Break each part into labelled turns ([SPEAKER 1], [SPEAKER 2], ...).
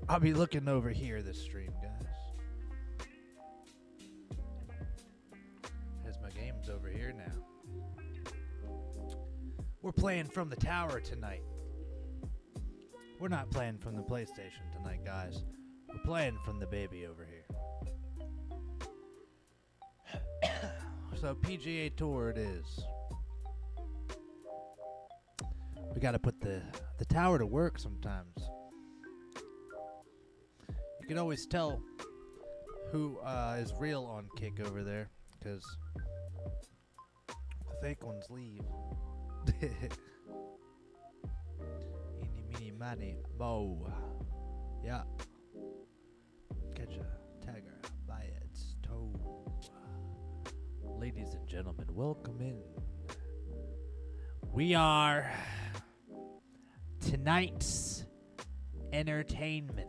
[SPEAKER 1] I'll be looking over here this stream, guys. As my game's over here now. We're playing from the tower tonight. We're not playing from the PlayStation tonight, guys. We're playing from the baby over here. So PGA Tour it is. We got to put the tower to work sometimes. You can always tell who is real on kick over there, because the fake ones leave. Eeny, meeny, miny, mo. Yeah. Catch a tiger by its toe. Ladies and gentlemen, welcome in. We are tonight's entertainment.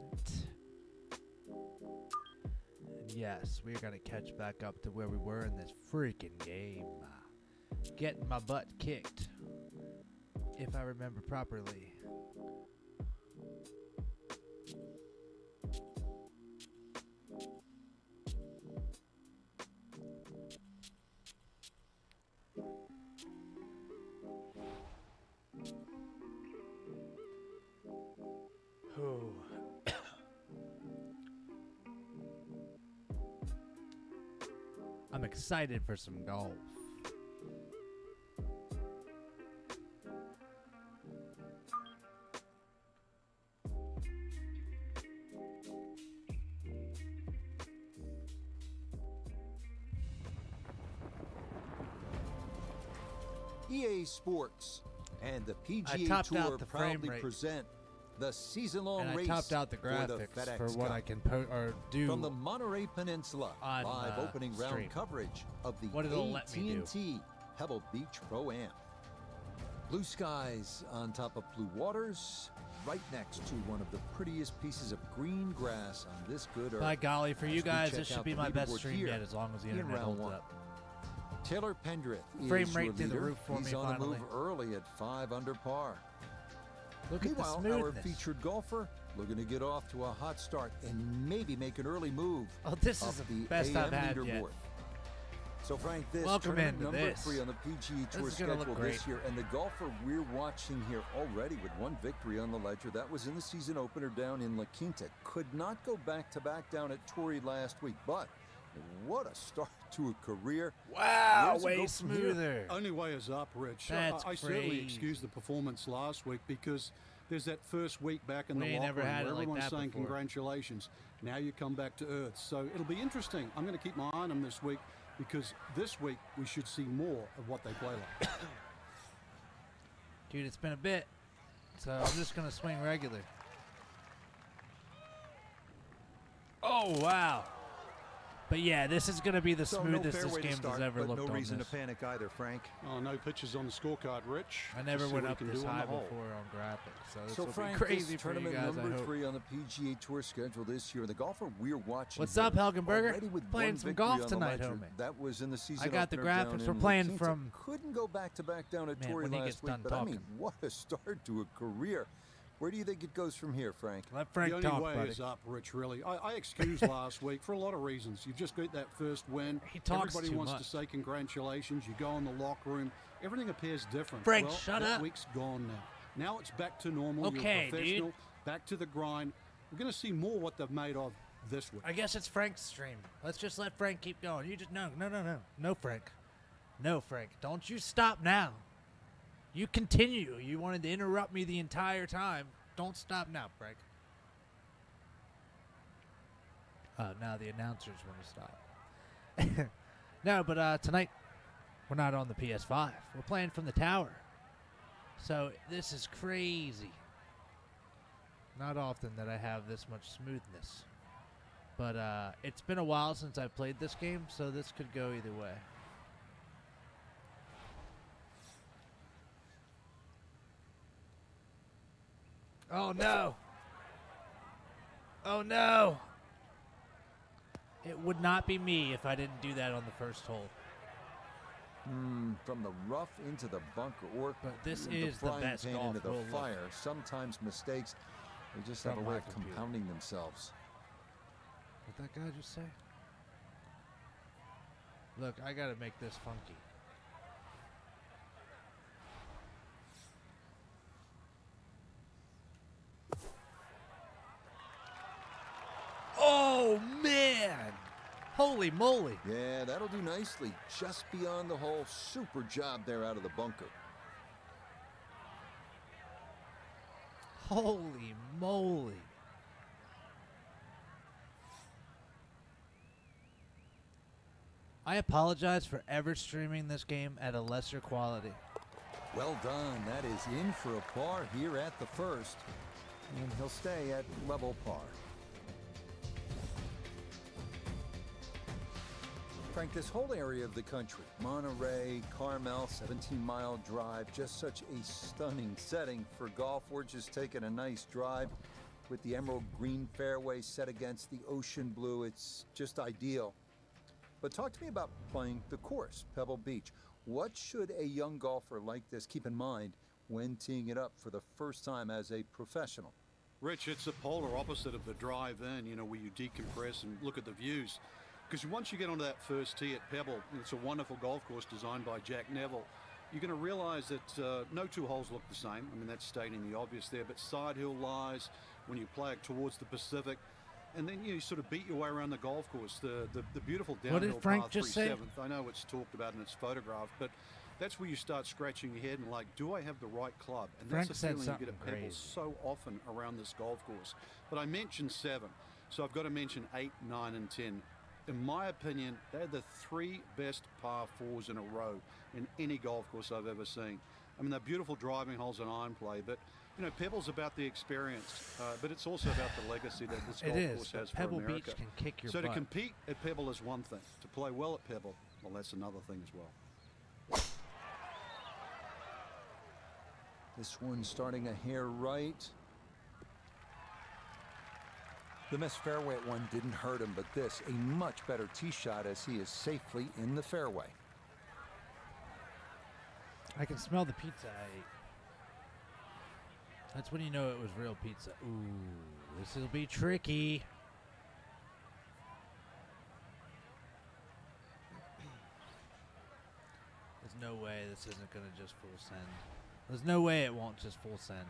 [SPEAKER 1] And yes, we're going to catch back up to where we were in this freaking game. Getting my butt kicked, if I remember properly. I'm excited for some golf.
[SPEAKER 2] EA Sports and the PGA Tour proudly present the season-long race.
[SPEAKER 1] I topped out the graphics for what I can do
[SPEAKER 2] from the Monterey Peninsula.
[SPEAKER 1] On,
[SPEAKER 2] live opening round
[SPEAKER 1] stream.
[SPEAKER 2] Coverage of the
[SPEAKER 1] AT&T
[SPEAKER 2] Pebble Beach Pro-Am. Blue skies on top of blue waters, right next to one of the prettiest pieces of green grass on this good earth.
[SPEAKER 1] By golly, for you guys, this should be my best
[SPEAKER 2] leaderboard
[SPEAKER 1] stream
[SPEAKER 2] here
[SPEAKER 1] yet, as long as the
[SPEAKER 2] in
[SPEAKER 1] internet
[SPEAKER 2] round
[SPEAKER 1] holds
[SPEAKER 2] one.
[SPEAKER 1] up.
[SPEAKER 2] Taylor Pendrith
[SPEAKER 1] Frame
[SPEAKER 2] is
[SPEAKER 1] rate
[SPEAKER 2] your
[SPEAKER 1] through the
[SPEAKER 2] leader.
[SPEAKER 1] roof for
[SPEAKER 2] He's
[SPEAKER 1] me,
[SPEAKER 2] on
[SPEAKER 1] finally.
[SPEAKER 2] the move early at 5 under par.
[SPEAKER 1] Look at the
[SPEAKER 2] Meanwhile, our
[SPEAKER 1] smoothness.
[SPEAKER 2] featured golfer looking to get off to a hot start and maybe make an early move.
[SPEAKER 1] Oh, this
[SPEAKER 2] up
[SPEAKER 1] is the
[SPEAKER 2] the
[SPEAKER 1] best
[SPEAKER 2] AM
[SPEAKER 1] I've had yet.
[SPEAKER 2] leaderboard. So Frank, this
[SPEAKER 1] Welcome
[SPEAKER 2] tournament
[SPEAKER 1] into
[SPEAKER 2] number
[SPEAKER 1] this.
[SPEAKER 2] 3 on the PGA Tour
[SPEAKER 1] This is gonna look
[SPEAKER 2] schedule
[SPEAKER 1] great.
[SPEAKER 2] this year, and the golfer we're watching here already with one victory on the ledger. That was in the season opener down in La Quinta. Could not go back-to-back down at Torrey last week, but what a start to a career.
[SPEAKER 1] Wow,
[SPEAKER 2] Where's it
[SPEAKER 1] way
[SPEAKER 2] go from here?
[SPEAKER 1] smoother.
[SPEAKER 3] Only way is up, Rich.
[SPEAKER 1] That's
[SPEAKER 3] I certainly
[SPEAKER 1] crazy.
[SPEAKER 3] excuse the performance last week because there's that first week back in
[SPEAKER 1] We
[SPEAKER 3] the
[SPEAKER 1] ain't
[SPEAKER 3] locker
[SPEAKER 1] never
[SPEAKER 3] room
[SPEAKER 1] had
[SPEAKER 3] where
[SPEAKER 1] it like
[SPEAKER 3] everyone's
[SPEAKER 1] that
[SPEAKER 3] saying
[SPEAKER 1] before.
[SPEAKER 3] congratulations. Now you come back to earth. So it'll be interesting. I'm going to keep my eye on them this week because this week we should see more of what they play like.
[SPEAKER 1] Dude, it's been a bit, so I'm just going to swing regular. Oh, wow. But yeah, this is going to be the
[SPEAKER 2] So
[SPEAKER 1] smoothest
[SPEAKER 2] no
[SPEAKER 1] this game has ever
[SPEAKER 2] but
[SPEAKER 1] looked
[SPEAKER 2] no
[SPEAKER 1] on
[SPEAKER 2] reason
[SPEAKER 1] this.
[SPEAKER 2] to panic either, Frank.
[SPEAKER 3] Oh, no pitches on the scorecard, Rich.
[SPEAKER 1] I never
[SPEAKER 3] Let's see
[SPEAKER 1] went
[SPEAKER 3] what
[SPEAKER 1] up
[SPEAKER 3] we can
[SPEAKER 1] this
[SPEAKER 3] do on
[SPEAKER 1] high
[SPEAKER 3] the hole.
[SPEAKER 1] before on graphics, so this
[SPEAKER 2] So
[SPEAKER 1] will
[SPEAKER 2] Frank,
[SPEAKER 1] be crazy
[SPEAKER 2] this
[SPEAKER 1] for you
[SPEAKER 2] tournament
[SPEAKER 1] guys, I
[SPEAKER 2] number
[SPEAKER 1] hope.
[SPEAKER 2] 3 on the PGA Tour schedule this year. The golfer we're watching.
[SPEAKER 1] What's
[SPEAKER 2] here
[SPEAKER 1] up, Helgenberger?
[SPEAKER 2] already with
[SPEAKER 1] Playing
[SPEAKER 2] one
[SPEAKER 1] some
[SPEAKER 2] victory
[SPEAKER 1] golf
[SPEAKER 2] on the
[SPEAKER 1] tonight,
[SPEAKER 2] ledger.
[SPEAKER 1] homie.
[SPEAKER 2] That was in the season
[SPEAKER 1] I got the
[SPEAKER 2] opener down
[SPEAKER 1] graphics. We're
[SPEAKER 2] in La
[SPEAKER 1] playing
[SPEAKER 2] Quinta.
[SPEAKER 1] from-
[SPEAKER 2] Couldn't go back-to-back down at
[SPEAKER 1] Man,
[SPEAKER 2] Torrey
[SPEAKER 1] when he
[SPEAKER 2] last
[SPEAKER 1] gets
[SPEAKER 2] week,
[SPEAKER 1] done
[SPEAKER 2] but I mean,
[SPEAKER 1] talking.
[SPEAKER 2] what a start to a career. Where do you think it goes from here, Frank?
[SPEAKER 1] Let Frank
[SPEAKER 3] The only
[SPEAKER 1] talk,
[SPEAKER 3] way
[SPEAKER 1] buddy.
[SPEAKER 3] is up, Rich, really. I excused last week for a lot of reasons. You've just got that first win.
[SPEAKER 1] He talks
[SPEAKER 3] Everybody
[SPEAKER 1] too
[SPEAKER 3] wants
[SPEAKER 1] much.
[SPEAKER 3] to say congratulations. You go in the locker room. Everything appears different.
[SPEAKER 1] Frank,
[SPEAKER 3] well,
[SPEAKER 1] shut
[SPEAKER 3] that
[SPEAKER 1] up.
[SPEAKER 3] week's gone now. Now it's back to normal.
[SPEAKER 1] Okay,
[SPEAKER 3] You're professional.
[SPEAKER 1] dude.
[SPEAKER 3] Back to the grind. We're going to see more what they've made of this week.
[SPEAKER 1] I guess it's Frank's stream. Let's just let Frank keep going. You just no, Frank. No, Frank. Don't you stop now. You continue. You wanted to interrupt me the entire time. Don't stop now, Frank. Now the announcers want to stop. No, but tonight we're not on the PS5. We're playing from the tower. So this is crazy. Not often that I have this much smoothness. But it's been a while since I played this game, so this could go either way. Oh no! Oh no! It would not be me if I didn't do that on the first hole.
[SPEAKER 2] From the rough into the bunker, or
[SPEAKER 1] But this
[SPEAKER 2] the
[SPEAKER 1] is the
[SPEAKER 2] frying
[SPEAKER 1] best
[SPEAKER 2] pan
[SPEAKER 1] golf
[SPEAKER 2] into the
[SPEAKER 1] we'll look.
[SPEAKER 2] fire. Sometimes mistakes They just have a
[SPEAKER 1] From
[SPEAKER 2] way
[SPEAKER 1] my
[SPEAKER 2] of
[SPEAKER 1] computer.
[SPEAKER 2] compounding themselves.
[SPEAKER 1] What that guy just say? Look, I gotta make this funky. Oh man! Holy moly!
[SPEAKER 2] Yeah, that'll do nicely. Just beyond the hole. Super job there out of the bunker.
[SPEAKER 1] Holy moly! I apologize for ever streaming this game at a lesser quality.
[SPEAKER 2] Well done. That is in for a par here at the first. And he'll stay at level par. Frank, this whole area of the country, Monterey, Carmel, 17-mile drive, just such a stunning setting for golf. We're just taking a nice drive with the emerald green fairway set against the ocean blue. It's just ideal. But talk to me about playing the course, Pebble Beach. What should a young golfer like this keep in mind when teeing it up for the first time as a professional?
[SPEAKER 3] Rich, it's the polar opposite of the drive-in, you know, where you decompress and look at the views. Because once you get onto that first tee at Pebble, it's a wonderful golf course designed by Jack Neville. You're going to realize that no two holes look the same. I mean, that's stating the obvious there. But side hill lies when you play it towards the Pacific. And then you sort of beat your way around the golf course. The beautiful downhill
[SPEAKER 1] What did Frank
[SPEAKER 3] par
[SPEAKER 1] just
[SPEAKER 3] 3/7.
[SPEAKER 1] say?
[SPEAKER 3] I know it's talked about and it's photographed, but that's where you start scratching your head and like, do I have the right club? And
[SPEAKER 1] Frank
[SPEAKER 3] that's the
[SPEAKER 1] said
[SPEAKER 3] feeling you get at
[SPEAKER 1] something
[SPEAKER 3] Pebble
[SPEAKER 1] crazy.
[SPEAKER 3] so often around this golf course. But I mentioned 7, so I've got to mention 8, 9, and 10. In my opinion, they're the 3 best par 4s in a row in any golf course I've ever seen. I mean, they're beautiful driving holes and iron play, but you know, Pebble's about the experience, but it's also about the legacy that this golf course has for
[SPEAKER 1] Pebble
[SPEAKER 3] America.
[SPEAKER 1] Beach can kick your
[SPEAKER 3] So
[SPEAKER 1] butt.
[SPEAKER 3] to compete at Pebble is one thing. To play well at Pebble, well, that's another thing as well.
[SPEAKER 2] This one starting a hair right. The missed fairway at one didn't hurt him, but this a much better tee shot as he is safely in the fairway.
[SPEAKER 1] I can smell the pizza I ate. That's when you know it was real pizza. Ooh, this will be tricky. There's no way this isn't going to just full send. There's no way it won't just full send.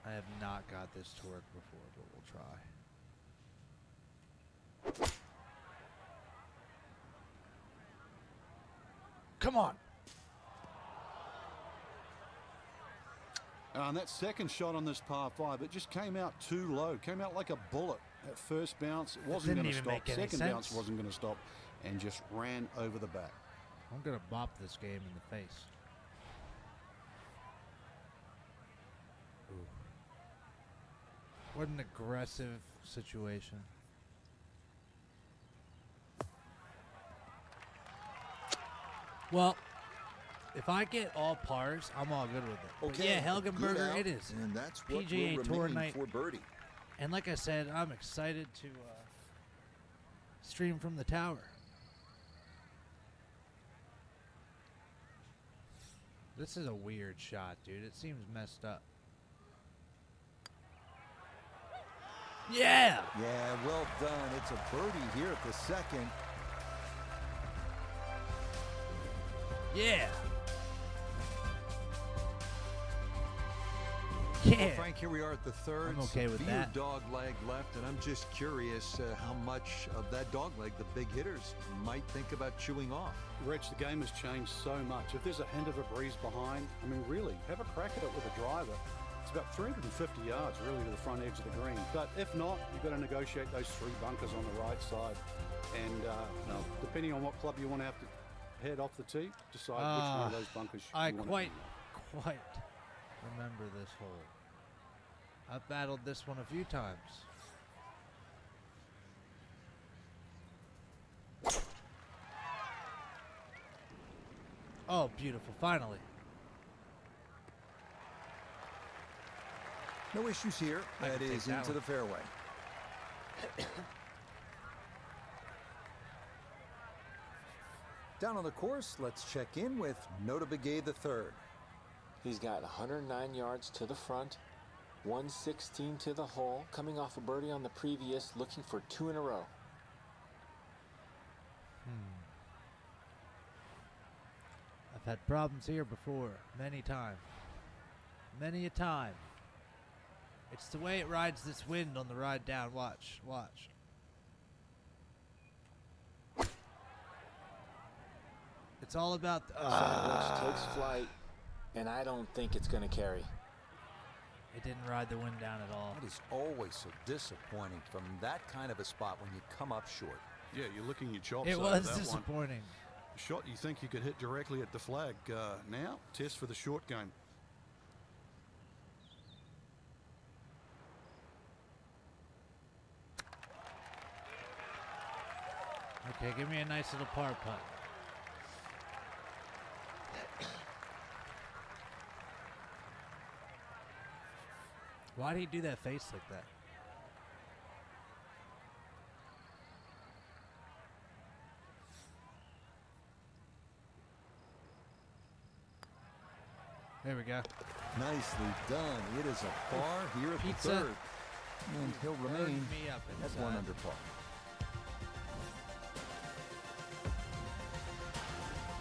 [SPEAKER 1] I have not got this to work before, but we'll try. Come on.
[SPEAKER 3] And that second shot on this par 5, it just came out too low. Came out like a bullet. At first bounce, it wasn't
[SPEAKER 1] didn't
[SPEAKER 3] going to
[SPEAKER 1] even
[SPEAKER 3] stop.
[SPEAKER 1] make any
[SPEAKER 3] Second bounce
[SPEAKER 1] sense.
[SPEAKER 3] wasn't going to stop, and just ran over the back.
[SPEAKER 1] I'm going to bop this game in the face. Ooh. What an aggressive situation. Well, if I get all pars, I'm all good with it. But
[SPEAKER 2] Okay,
[SPEAKER 1] yeah,
[SPEAKER 2] good
[SPEAKER 1] Helgenberger,
[SPEAKER 2] out,
[SPEAKER 1] it is.
[SPEAKER 2] and that's what
[SPEAKER 1] PGA
[SPEAKER 2] will
[SPEAKER 1] Tour
[SPEAKER 2] remain
[SPEAKER 1] night.
[SPEAKER 2] for birdie.
[SPEAKER 1] And like I said, I'm excited to stream from the tower. This is a weird shot, dude. It seems messed up. Yeah!
[SPEAKER 2] Yeah, well done. It's a birdie here at the second.
[SPEAKER 1] Yeah!
[SPEAKER 4] Well,
[SPEAKER 1] Yeah!
[SPEAKER 4] Frank, here we are at the third.
[SPEAKER 1] I'm okay with
[SPEAKER 4] Few
[SPEAKER 1] that.
[SPEAKER 4] dog leg left, and I'm just curious how much of that dog leg the big hitters might think about chewing off.
[SPEAKER 3] Rich, the game has changed so much. If there's a hint of a breeze behind, I mean, really, have a crack at it with a driver. It's about 350 yards, really, to the front edge of the green. But if not, you've got to negotiate those 3 bunkers on the right side. And depending on what club you want to have to head off the tee, decide which one of those bunkers
[SPEAKER 1] I
[SPEAKER 3] you want
[SPEAKER 1] quite remember this hole. I've battled this one a few times. Oh, beautiful. Finally.
[SPEAKER 2] No issues here.
[SPEAKER 1] I
[SPEAKER 2] That
[SPEAKER 1] can take
[SPEAKER 2] is
[SPEAKER 1] that
[SPEAKER 2] into
[SPEAKER 1] one.
[SPEAKER 2] the fairway. Down on the course, let's check in with Nota Begay III.
[SPEAKER 5] He's got 109 yards to the front, 116 to the hole, coming off a birdie on the previous, looking for 2 in a row.
[SPEAKER 1] I've had problems here before, many times. Many a time. It's the way it rides this wind on the ride down. Watch, watch. It's all about the...
[SPEAKER 5] Which takes flight, and I don't think it's going to carry.
[SPEAKER 1] It didn't ride the wind down at all.
[SPEAKER 4] It is always so disappointing from that kind of a spot when you come up short.
[SPEAKER 3] Yeah, you're licking your chops.
[SPEAKER 1] It
[SPEAKER 3] over
[SPEAKER 1] was
[SPEAKER 3] that
[SPEAKER 1] disappointing.
[SPEAKER 3] One. Shot you think you could hit directly at the flag. Now, test for the short game.
[SPEAKER 1] Okay, give me a nice little par putt. Why did he do that face like that? There we go.
[SPEAKER 2] Nicely done. It is a par here at
[SPEAKER 1] Pizza.
[SPEAKER 2] the third. And he'll remain
[SPEAKER 1] Me up
[SPEAKER 2] at
[SPEAKER 1] inside.
[SPEAKER 2] 1 under par.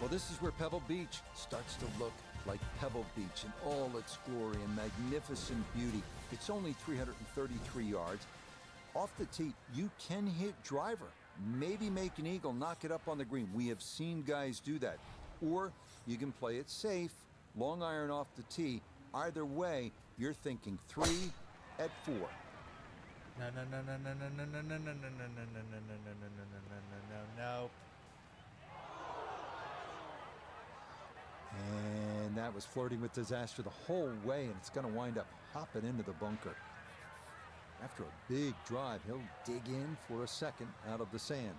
[SPEAKER 2] Well, this is where Pebble Beach starts to look like Pebble Beach in all its glory and magnificent beauty. It's only 333 yards. Off the tee, you can hit driver. Maybe make an eagle, knock it up on the green. We have seen guys do that. Or you can play it safe, long iron off the tee. Either way, you're thinking 3 at 4.
[SPEAKER 1] No, no, no, no, no, no, no, no, no, no, no, no, no, no, no, no, no, no.
[SPEAKER 2] And that was flirting with disaster the whole way, and it's going to wind up hopping into the bunker. After a big drive, he'll dig in for a second out of the sand.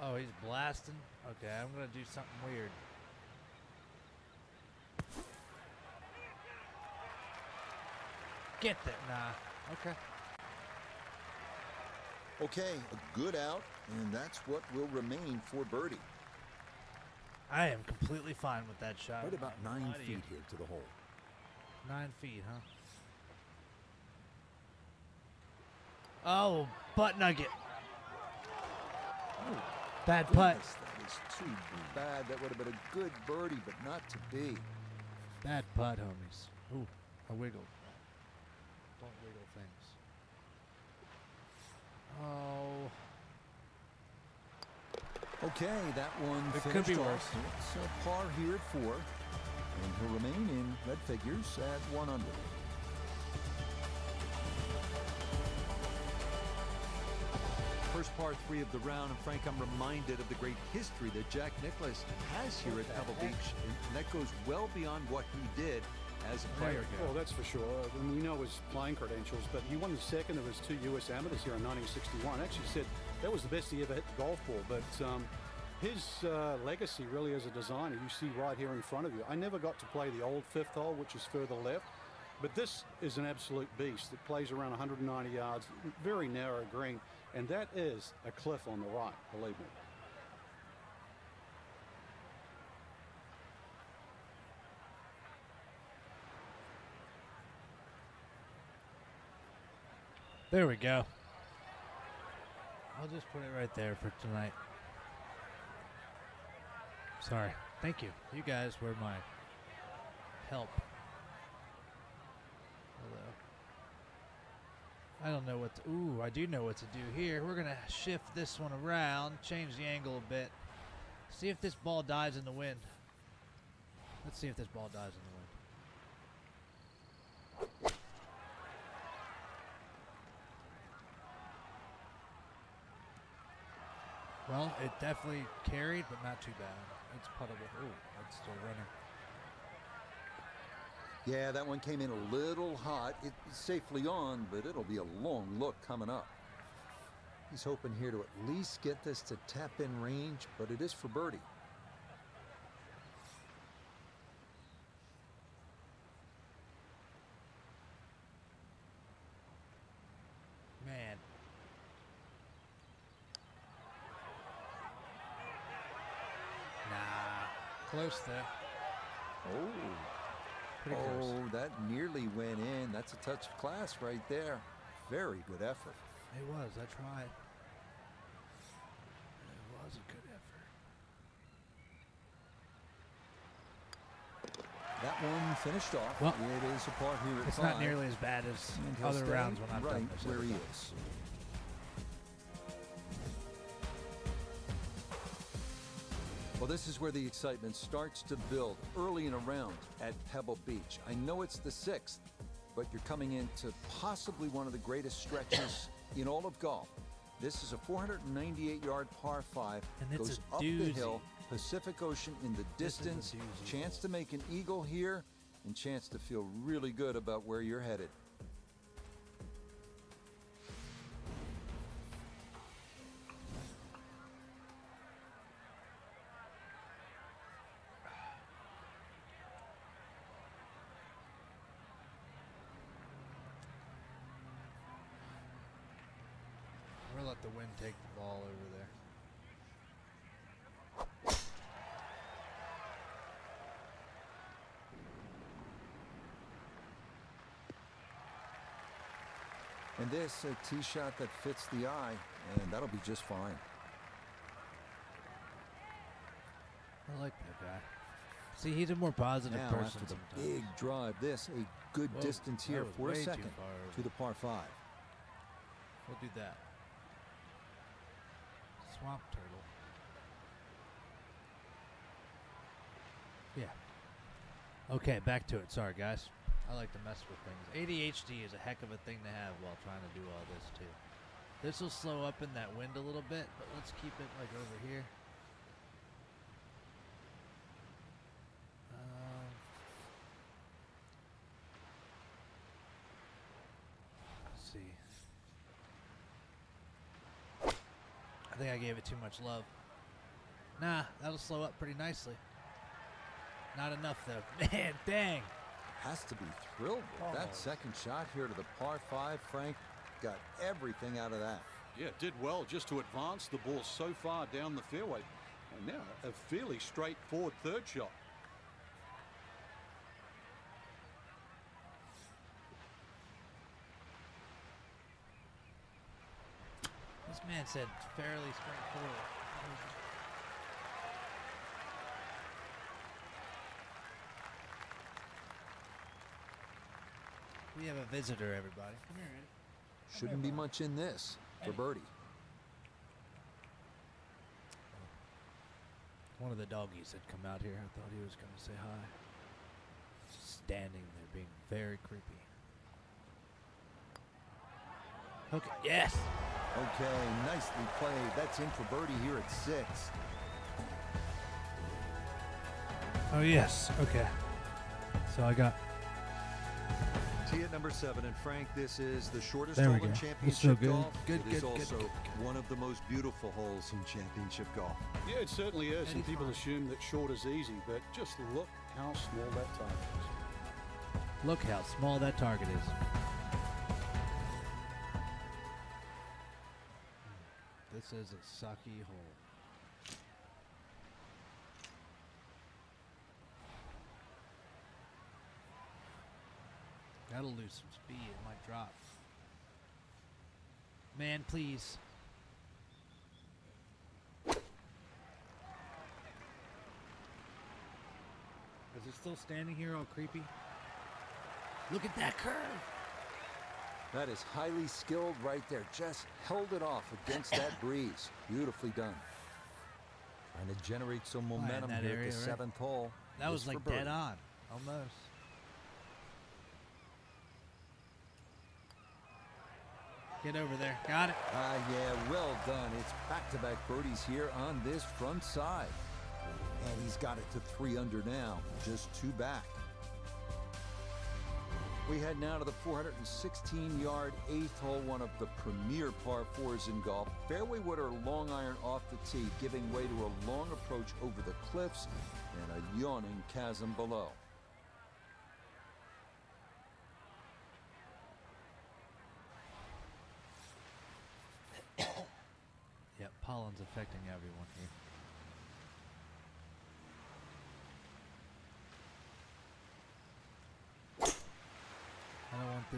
[SPEAKER 1] Oh, he's blasting? Okay, I'm going to do something weird. Get that. Nah. Okay.
[SPEAKER 2] Okay, a good out, and that's what will remain for birdie.
[SPEAKER 1] I am completely fine with that shot.
[SPEAKER 2] Right about 9
[SPEAKER 1] Why do you-
[SPEAKER 2] feet here to the hole.
[SPEAKER 1] 9 feet, huh? Oh, butt nugget.
[SPEAKER 2] Oh,
[SPEAKER 1] Bad putt.
[SPEAKER 2] goodness, that is too bad. That would have been a good birdie, but not to be.
[SPEAKER 1] Bad putt, homies. Ooh, I wiggled. Don't wiggle things. Oh.
[SPEAKER 2] Okay, that one
[SPEAKER 1] It could
[SPEAKER 2] finished
[SPEAKER 1] be
[SPEAKER 2] off.
[SPEAKER 1] worse.
[SPEAKER 2] It's a par here at 4, and he'll remain in red figures at 1 under.
[SPEAKER 4] First par 3 of the round, and Frank, I'm reminded of the great history that Jack Nicklaus has here at Pebble Beach, and that goes well beyond what he did as a player.
[SPEAKER 3] Well, that's for sure. And we know his playing credentials, but he won the second of his 2 U.S. amateurs here in 1961. Actually said that was the best he ever hit the golf ball, but his legacy really as a designer, you see right here in front of you. I never got to play the old 5th hole, which is further left, but this is an absolute beast. It plays around 190 yards, very narrow green, and that is a cliff on the right, believe me.
[SPEAKER 1] There we go. I'll just put it right there for tonight. Sorry. Thank you. You guys were my help. Although, I don't know what to... Ooh, I do know what to do here. We're going to shift this one around, change the angle a bit. See if this ball dies in the wind. Let's see if this ball dies in the wind. Well, it definitely carried, but not too bad. It's puttable. Ooh, it's still running.
[SPEAKER 2] Yeah, that one came in a little hot. It's safely on, but it'll be a long look coming up. He's hoping here to at least get this to tap-in range, but it is for birdie.
[SPEAKER 1] Close there.
[SPEAKER 2] Oh.
[SPEAKER 1] Pretty close.
[SPEAKER 2] Oh, that nearly went in. That's a touch of class right there. Very good effort.
[SPEAKER 1] It was. I tried. It was a good effort.
[SPEAKER 2] That one finished off.
[SPEAKER 1] Well,
[SPEAKER 2] it is a par here at
[SPEAKER 1] It's
[SPEAKER 2] 5.
[SPEAKER 1] not nearly as bad as
[SPEAKER 2] And he'll
[SPEAKER 1] other
[SPEAKER 2] stay
[SPEAKER 1] rounds when I've
[SPEAKER 2] right
[SPEAKER 1] done this.
[SPEAKER 2] where he is. Well, this is where the excitement starts to build early in a round at Pebble Beach. I know it's the 6th, but you're coming into possibly one of the greatest stretches in all of golf. This is a 498-yard par 5.
[SPEAKER 1] And it's
[SPEAKER 2] goes
[SPEAKER 1] a
[SPEAKER 2] up the
[SPEAKER 1] doozy.
[SPEAKER 2] hill, Pacific Ocean in the
[SPEAKER 1] This is a
[SPEAKER 2] distance.
[SPEAKER 1] doozy.
[SPEAKER 2] Chance to make an eagle here, and chance to feel really good about where you're headed.
[SPEAKER 1] We'll let the wind take the ball over there.
[SPEAKER 2] And this, a tee shot that fits the eye, and that'll be just fine.
[SPEAKER 1] I like that guy. See, he's a more positive
[SPEAKER 2] Now,
[SPEAKER 1] person
[SPEAKER 2] after the
[SPEAKER 1] sometimes.
[SPEAKER 2] big drive, this, a good
[SPEAKER 1] Whoa,
[SPEAKER 2] distance
[SPEAKER 1] that
[SPEAKER 2] here
[SPEAKER 1] was
[SPEAKER 2] for a
[SPEAKER 1] way too
[SPEAKER 2] second
[SPEAKER 1] far over.
[SPEAKER 2] to the par 5.
[SPEAKER 1] We'll do that. Swamp turtle. Yeah. Okay, back to it. Sorry, guys. I like to mess with things. ADHD is a heck of a thing to have while trying to do all this, too. This will slow up in that wind a little bit, but let's keep it, like, over here. Let's see. I think I gave it too much love. Nah, that'll slow up pretty nicely. Not enough, though. Man, dang.
[SPEAKER 2] Has to be thrilled with that
[SPEAKER 1] Almost.
[SPEAKER 2] second shot here to the par 5. Frank got everything out of that.
[SPEAKER 3] Yeah, did well just to advance the ball so far down the fairway. And now a fairly straightforward third shot.
[SPEAKER 1] This man said fairly straightforward. We have a visitor, everybody. Come here, Eddie.
[SPEAKER 2] Shouldn't be much in this for birdie.
[SPEAKER 1] One of the doggies had come out here. I thought he was going to say hi. Standing there being very creepy. Okay, yes!
[SPEAKER 2] Okay, nicely played. That's in for birdie here at 6.
[SPEAKER 1] Oh, yes. Okay. So I got...
[SPEAKER 4] Tee at number 7, and Frank, this is the shortest
[SPEAKER 1] There we
[SPEAKER 4] hole in
[SPEAKER 1] go.
[SPEAKER 4] championship
[SPEAKER 1] good.
[SPEAKER 4] golf.
[SPEAKER 1] Good,
[SPEAKER 4] It is
[SPEAKER 1] good,
[SPEAKER 4] also
[SPEAKER 1] good.
[SPEAKER 4] one of the most beautiful holes in championship golf.
[SPEAKER 3] Yeah, it certainly is. And people
[SPEAKER 1] 85.
[SPEAKER 3] assume that short is easy, but just look how small that target is.
[SPEAKER 1] Look how small that target is. This is a sucky hole. That'll lose some speed. It might drop. Man, please. Is it still standing here all creepy? Look at that curve.
[SPEAKER 2] That is highly skilled right there. Just held it off against that breeze. Beautifully done. Trying to generate some momentum
[SPEAKER 1] that
[SPEAKER 2] here
[SPEAKER 1] area,
[SPEAKER 2] at the
[SPEAKER 1] right?
[SPEAKER 2] 7th hole.
[SPEAKER 1] That was
[SPEAKER 2] Just for
[SPEAKER 1] like
[SPEAKER 2] birdie.
[SPEAKER 1] dead on. Almost. Get over there. Got it.
[SPEAKER 2] Yeah, well done. It's back-to-back birdies here on this front side. And he's got it to 3 under now, just 2 back. We head now to the 416-yard 8th hole, one of the premier par 4s in golf. Fairway wood or long iron off the tee, giving way to a long approach over the cliffs and a yawning chasm below.
[SPEAKER 1] Yep, pollen's affecting everyone here.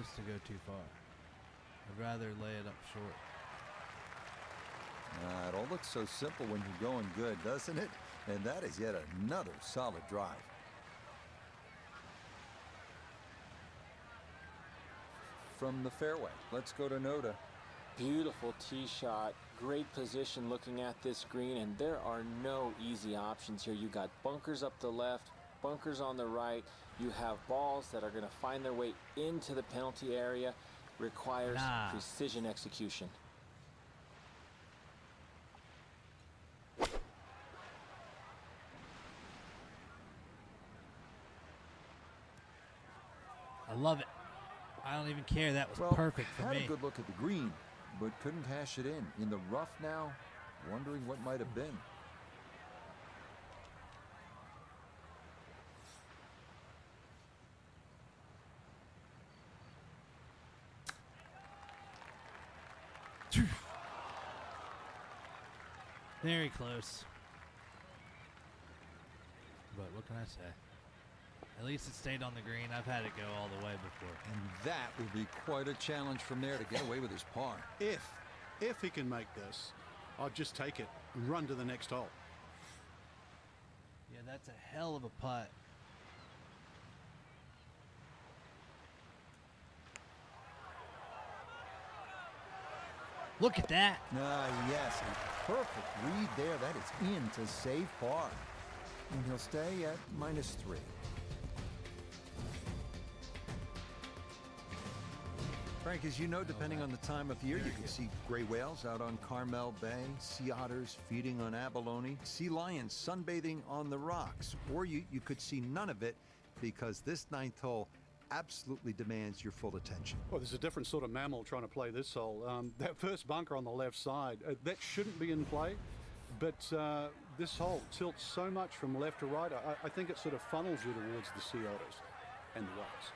[SPEAKER 1] close to go too far. I'd rather lay it up short.
[SPEAKER 2] It all looks so simple when you're going good, doesn't it? And that is yet another solid drive. From the fairway, let's go to Noda.
[SPEAKER 5] Beautiful tee shot, great position looking at this green, and there are no easy options here. You got bunkers up the left, bunkers on the right. You have balls that are going to find their way into the penalty area. Requires precision execution.
[SPEAKER 1] I love it. I don't even care. That was perfect for me.
[SPEAKER 2] Had a good look at the green, but couldn't cash it in the rough now, wondering what might have been.
[SPEAKER 1] Very close. But what can I say? At least it stayed on the green. I've had it go all the way before.
[SPEAKER 4] And that will be quite a challenge from there to get away with his par.
[SPEAKER 3] If he can make this, I'll just take it and run to the next hole.
[SPEAKER 1] Yeah, that's a hell of a putt. Look at that.
[SPEAKER 2] Yes, a perfect read there. That is in to save par. And he'll stay at -3.
[SPEAKER 4] Frank, as you know, depending on the time of year, you can see gray whales out on Carmel Bay, sea otters feeding on abalone, sea lions sunbathing on the rocks, or you could see none of it because this 9th hole absolutely demands your full attention.
[SPEAKER 3] Well, there's a different sort of mammal trying to play this hole. That first bunker on the left side, that shouldn't be in play, but this hole tilts so much from left to right, I think it sort of funnels you towards the sea otters and the whales.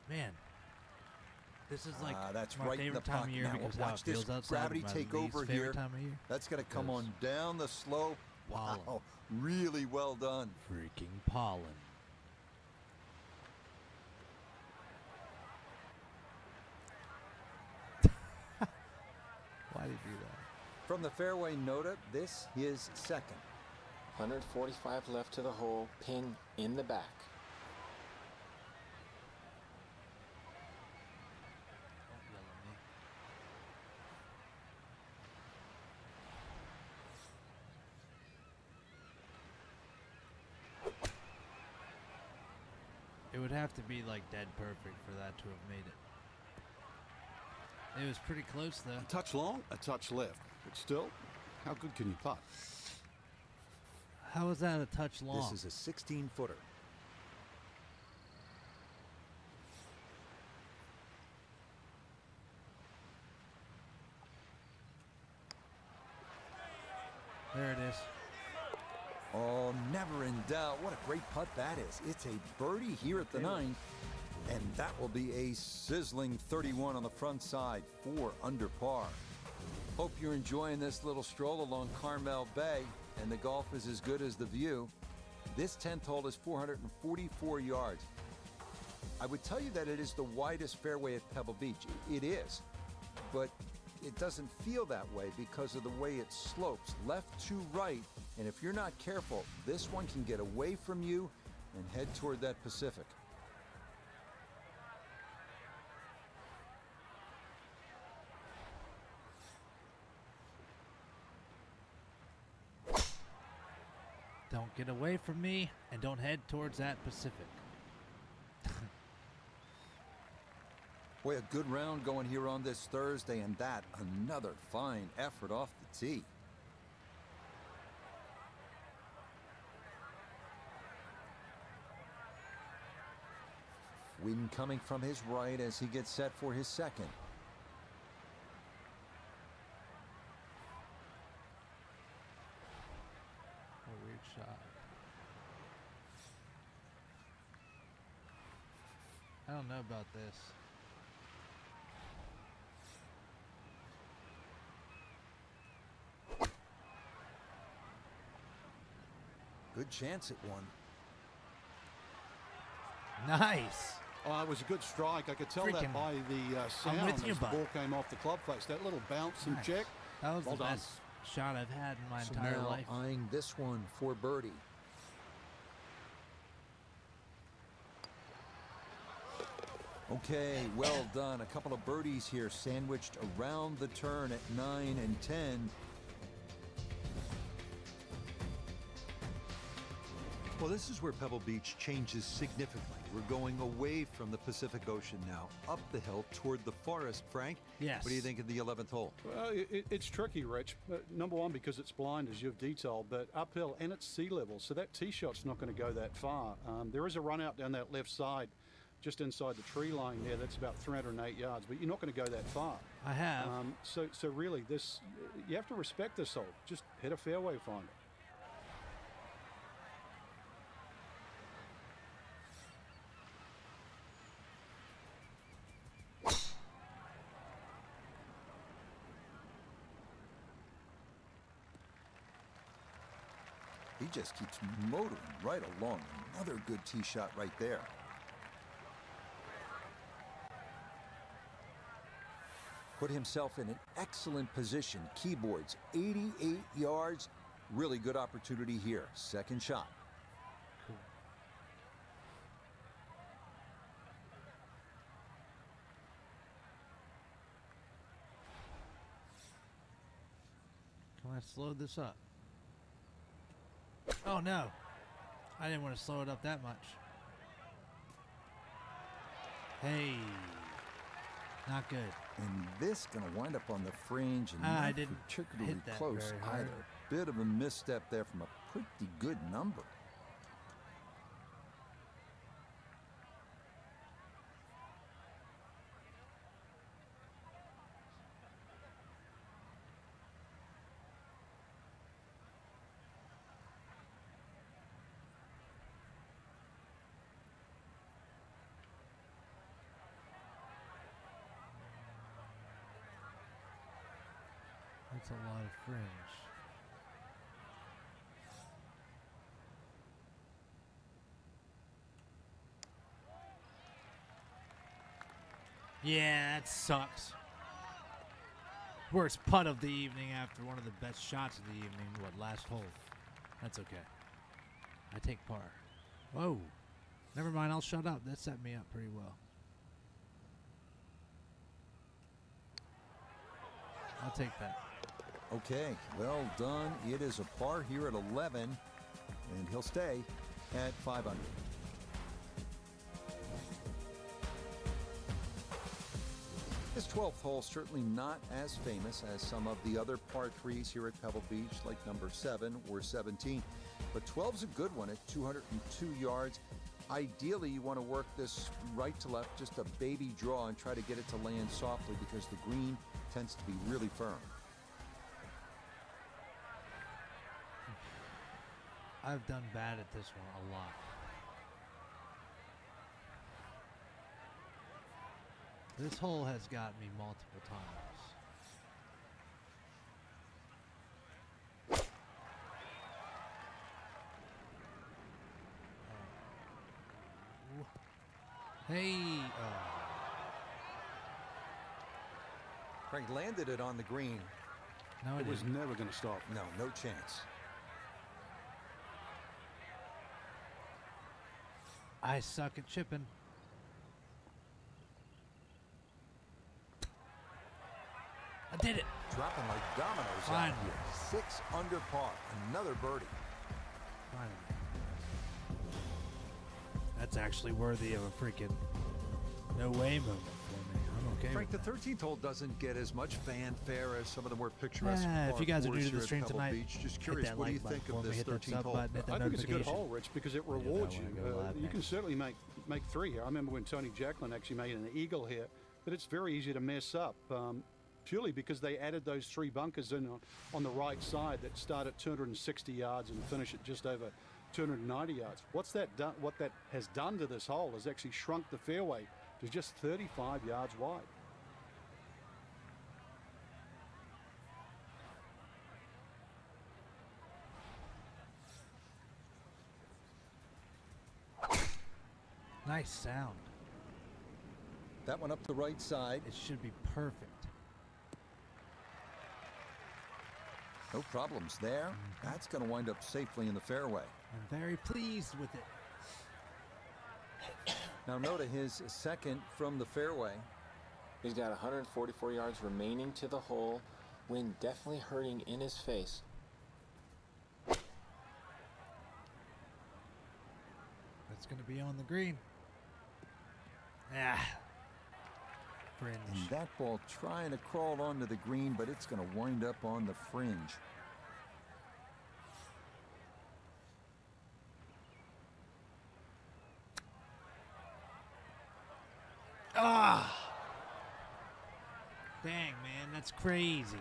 [SPEAKER 1] Man, this is like
[SPEAKER 2] that's
[SPEAKER 1] my
[SPEAKER 2] right in the
[SPEAKER 1] favorite time of
[SPEAKER 2] pocket.
[SPEAKER 1] year
[SPEAKER 2] Now,
[SPEAKER 1] because how
[SPEAKER 2] watch
[SPEAKER 1] it feels
[SPEAKER 2] this
[SPEAKER 1] outside.
[SPEAKER 2] gravity
[SPEAKER 1] My
[SPEAKER 2] take
[SPEAKER 1] least
[SPEAKER 2] over
[SPEAKER 1] favorite
[SPEAKER 2] here.
[SPEAKER 1] time of year.
[SPEAKER 2] That's going to come
[SPEAKER 1] Yes.
[SPEAKER 2] on down the slope.
[SPEAKER 1] Pollen.
[SPEAKER 2] Wow, really well done.
[SPEAKER 1] Freaking pollen. Why did you do that?
[SPEAKER 2] From the fairway, Noda, this is second.
[SPEAKER 5] 145 left to the hole, pin in the back.
[SPEAKER 1] Don't yell at me. It would have to be like dead perfect for that to have made it. It was pretty close though.
[SPEAKER 3] A touch long, a touch left, but still, how good can you putt?
[SPEAKER 1] How was that a touch long?
[SPEAKER 2] This is a 16-footer.
[SPEAKER 1] There it is.
[SPEAKER 2] Oh, never in doubt. What a great putt that is. It's a birdie here at the 9th, and that will be a sizzling 31 on the front side, 4 under par. Hope you're enjoying this little stroll along Carmel Bay, and the golf is as good as the view. This 10th hole is 444 yards. I would tell you that it is the widest fairway at Pebble Beach. It is, but it doesn't feel that way because of the way it slopes left to right, and if you're not careful, this one can get away from you and head toward that Pacific.
[SPEAKER 1] Don't get away from me and don't head towards that Pacific.
[SPEAKER 2] Boy, a good round going here on this Thursday, and that another fine effort off the tee. Wind coming from his right as he gets set for his second.
[SPEAKER 1] shot. I don't know about this.
[SPEAKER 2] Good chance at one.
[SPEAKER 1] Nice.
[SPEAKER 3] Oh, it was a good strike. I could tell
[SPEAKER 1] Freaking-
[SPEAKER 3] that by the sound
[SPEAKER 1] with you,
[SPEAKER 3] as the
[SPEAKER 1] bud.
[SPEAKER 3] ball came off the club face. That little bounce and
[SPEAKER 1] Nice.
[SPEAKER 3] check.
[SPEAKER 1] That was
[SPEAKER 3] Well
[SPEAKER 1] the
[SPEAKER 3] done.
[SPEAKER 1] best shot I've had in my
[SPEAKER 2] So
[SPEAKER 1] entire
[SPEAKER 2] now
[SPEAKER 1] life.
[SPEAKER 2] eyeing this one for birdie. Okay, well done. A couple of birdies here sandwiched around the turn at 9 and 10.
[SPEAKER 4] Well, this is where Pebble Beach changes significantly. We're going away from the Pacific Ocean now, up the hill toward the forest, Frank.
[SPEAKER 1] Yes.
[SPEAKER 4] What do you think of the 11th hole?
[SPEAKER 3] Well, it's tricky, Rich. Number one, because it's blind, as you've detailed, but uphill and it's sea level, so that tee shot's not going to go that far. There is a run out down that left side, just inside the tree line there. That's about 308 yards, but you're not going to go that far.
[SPEAKER 1] I have.
[SPEAKER 3] So really, you have to respect this hole. Just hit a fairway finder.
[SPEAKER 2] He just keeps motoring right along. Another good tee shot right there. Put himself in an excellent position. Keyboards, 88 yards. Really good opportunity here. Second shot.
[SPEAKER 1] Can I slow this up? Oh no. I didn't want to slow it up that much. Hey. Not good.
[SPEAKER 2] And this going to wind up on the fringe and
[SPEAKER 1] I
[SPEAKER 2] not
[SPEAKER 1] didn't
[SPEAKER 2] particularly
[SPEAKER 1] hit that
[SPEAKER 2] close
[SPEAKER 1] very hard.
[SPEAKER 2] either. Bit of a misstep there from a pretty good number.
[SPEAKER 1] That's a lot of fringe. Yeah, that sucks. Worst putt of the evening after one of the best shots of the evening. What, last hole? That's okay. I take par. Whoa. Never mind, I'll shut up. That set me up pretty well. I'll take that.
[SPEAKER 2] Okay, well done. It is a par here at 11, and he'll stay at 5 under. This 12th hole certainly not as famous as some of the other par 3s here at Pebble Beach, like number 7 or 17. But 12's a good one at 202 yards. Ideally, you want to work this right to left, just a baby draw, and try to get it to land softly because the green tends to be really firm.
[SPEAKER 1] I've done bad at this one a lot. This hole has got me multiple times. Hey.
[SPEAKER 4] Frank landed it on the green.
[SPEAKER 1] No,
[SPEAKER 3] It was never going to stop.
[SPEAKER 4] No, no chance.
[SPEAKER 1] I suck at chipping. I did it.
[SPEAKER 2] Dropping like dominoes
[SPEAKER 1] Finally.
[SPEAKER 2] out here. 6 under par. Another birdie.
[SPEAKER 1] Finally. That's actually worthy of a freaking no way moment for me. I'm okay
[SPEAKER 4] Frank, the
[SPEAKER 1] with that.
[SPEAKER 4] 13th hole doesn't get as much fanfare as some of the more picturesque
[SPEAKER 1] If you guys are
[SPEAKER 4] par
[SPEAKER 1] new to
[SPEAKER 4] fours
[SPEAKER 1] the
[SPEAKER 4] here at
[SPEAKER 1] stream
[SPEAKER 4] Pebble
[SPEAKER 1] tonight,
[SPEAKER 4] Beach. Just
[SPEAKER 1] hit
[SPEAKER 4] curious,
[SPEAKER 1] that
[SPEAKER 4] what do you
[SPEAKER 1] like button
[SPEAKER 4] think
[SPEAKER 1] for
[SPEAKER 4] of
[SPEAKER 1] me,
[SPEAKER 4] this
[SPEAKER 1] hit that
[SPEAKER 4] 13th
[SPEAKER 1] sub
[SPEAKER 4] hole?
[SPEAKER 1] button, hit the
[SPEAKER 3] I think it's a good
[SPEAKER 1] notification.
[SPEAKER 3] hole, Rich, because it
[SPEAKER 1] I do that
[SPEAKER 3] rewards
[SPEAKER 1] when
[SPEAKER 3] you.
[SPEAKER 1] I go live
[SPEAKER 3] You can
[SPEAKER 1] next.
[SPEAKER 3] certainly make 3 here. I remember when Tony Jacklin actually made an eagle here, but it's very easy to mess up. purely because they added those 3 bunkers in on the right side that start at 260 yards and finish at just over 290 yards. What that has done to this hole is actually shrunk the fairway to just 35 yards wide.
[SPEAKER 1] Nice sound.
[SPEAKER 2] That one up the right side.
[SPEAKER 1] It should be perfect.
[SPEAKER 2] No problems there. That's going to wind up safely in the fairway.
[SPEAKER 1] I'm very pleased with it.
[SPEAKER 2] Now Noda, his second from the fairway.
[SPEAKER 5] He's got 144 yards remaining to the hole. Wind definitely hurting in his face.
[SPEAKER 1] That's going to be on the green. Ah. Fringe.
[SPEAKER 2] And that ball trying to crawl onto the green, but it's going to wind up on the fringe.
[SPEAKER 1] Ah! Dang, man, that's crazy.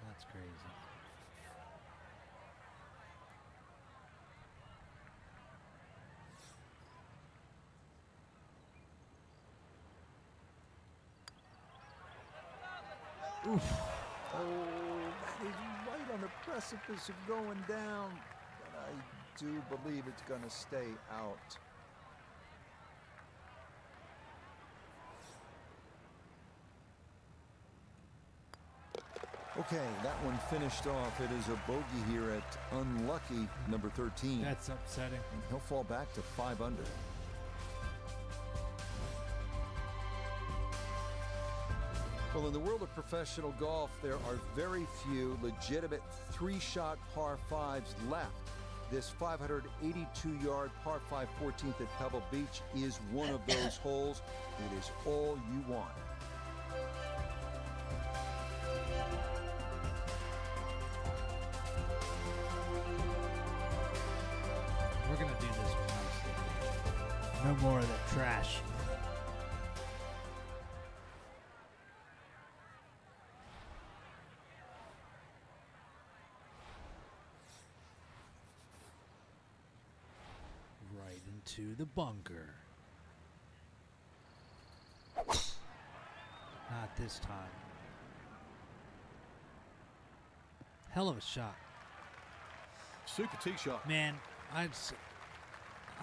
[SPEAKER 1] That's crazy. Oof.
[SPEAKER 2] Oh, that is right on the precipice of going down. But I do believe it's going to stay out. Okay, that one finished off. It is a bogey here at unlucky number 13.
[SPEAKER 1] That's upsetting.
[SPEAKER 2] And he'll fall back to 5 under. Well, in the world of professional golf, there are very few legitimate 3-shot par 5s left. This 582-yard par 5 14th at Pebble Beach is one of those holes. It is all you want.
[SPEAKER 1] We're going to do this one nicely. No more of that trash. Right into the bunker. Not this time. Hell of a shot.
[SPEAKER 3] Super tee shot.
[SPEAKER 1] Man, I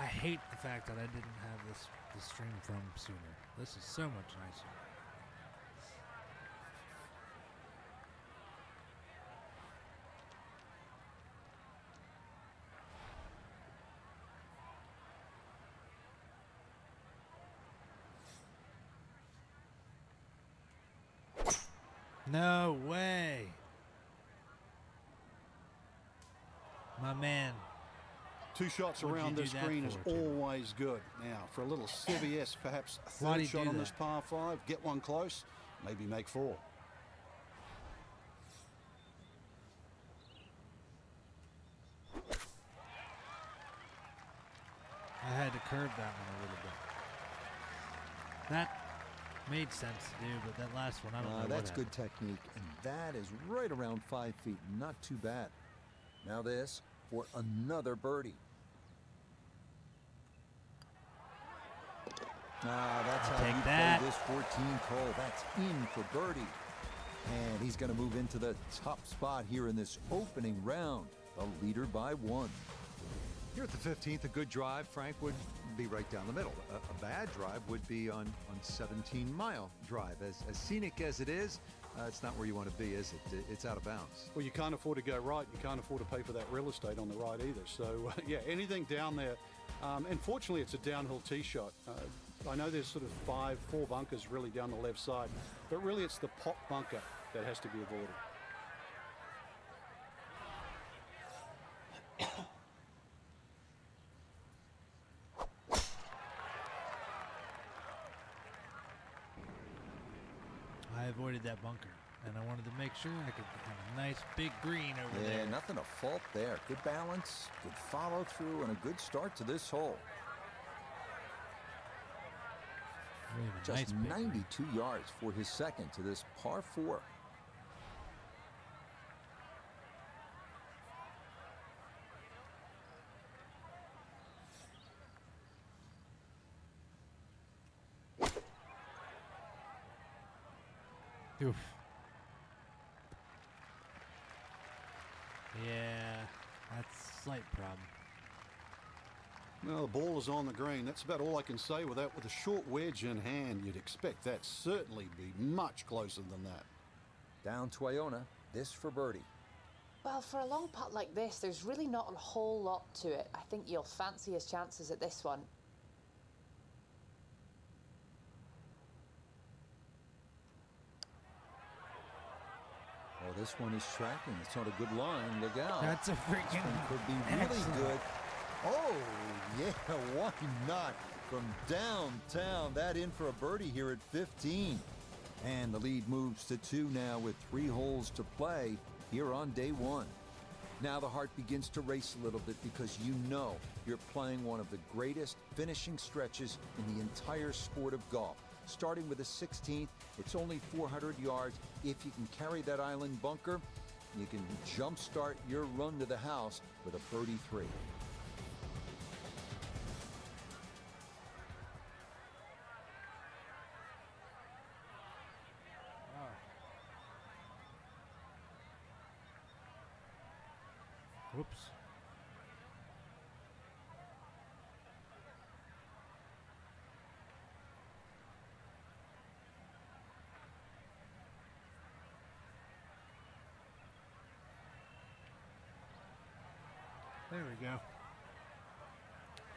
[SPEAKER 1] hate the fact that I didn't have this stream from sooner. This is so much nicer. No way. My man.
[SPEAKER 3] 2 shots
[SPEAKER 1] What'd
[SPEAKER 3] around
[SPEAKER 1] you
[SPEAKER 3] this
[SPEAKER 1] do that
[SPEAKER 3] green is
[SPEAKER 1] for, Jimmy?
[SPEAKER 3] always good. Now, for a little CBS, perhaps a
[SPEAKER 1] Why'd
[SPEAKER 3] third
[SPEAKER 1] he
[SPEAKER 3] shot
[SPEAKER 1] do
[SPEAKER 3] on this
[SPEAKER 1] that?
[SPEAKER 3] par 5, get one close, maybe make 4.
[SPEAKER 1] I had to curve that one a little bit. That made sense to do, but that last one, I don't know what
[SPEAKER 2] That's
[SPEAKER 1] happened.
[SPEAKER 2] good technique, and that is right around 5 feet. Not too bad. Now this for another birdie. That's
[SPEAKER 1] I'll
[SPEAKER 2] how
[SPEAKER 1] take
[SPEAKER 2] you
[SPEAKER 1] that.
[SPEAKER 2] play this 14th hole. That's in for birdie. And he's going to move into the top spot here in this opening round. The leader by 1.
[SPEAKER 4] Here at the 15th, a good drive, Frank, would be right down the middle. A bad drive would be on 17-mile drive. As scenic as it is, it's not where you want to be, is it? It's out of bounds.
[SPEAKER 3] Well, you can't afford to go right. You can't afford to pay for that real estate on the right either. So, yeah, anything down there. And fortunately, it's a downhill tee shot. I know there's sort of 4 bunkers really down the left side, but really it's the pop bunker that has to be avoided.
[SPEAKER 1] I avoided that bunker, and I wanted to make sure I could have a nice big green over
[SPEAKER 2] Yeah,
[SPEAKER 1] there.
[SPEAKER 2] nothing to fault there. Good balance, good follow through, and a good start to this hole.
[SPEAKER 1] We have a
[SPEAKER 2] Just
[SPEAKER 1] nice big
[SPEAKER 2] 92 yards for his second to this par 4.
[SPEAKER 1] Oof. Yeah, that's a slight problem.
[SPEAKER 3] Well, the ball is on the green. That's about all I can say with that. With a short wedge in hand, you'd expect that certainly be much closer than that.
[SPEAKER 2] Down to Iona. This for birdie.
[SPEAKER 6] Well, for a long putt like this, there's really not a whole lot to it. I think you'll fancy his chances at this one.
[SPEAKER 2] Oh, this one is tracking. It's on a good line. Look out.
[SPEAKER 1] That's a
[SPEAKER 2] This
[SPEAKER 1] freaking
[SPEAKER 2] one could be really
[SPEAKER 1] excellent.
[SPEAKER 2] good. Oh, yeah, why not? From downtown, that in for a birdie here at 15. And the lead moves to 2 now with 3 holes to play here on day 1. Now the heart begins to race a little bit because you know you're playing one of the greatest finishing stretches in the entire sport of golf. Starting with a 16th, it's only 400 yards. If you can carry that island bunker, you can jumpstart your run to the house with a birdie 3.
[SPEAKER 1] Whoops. There we go.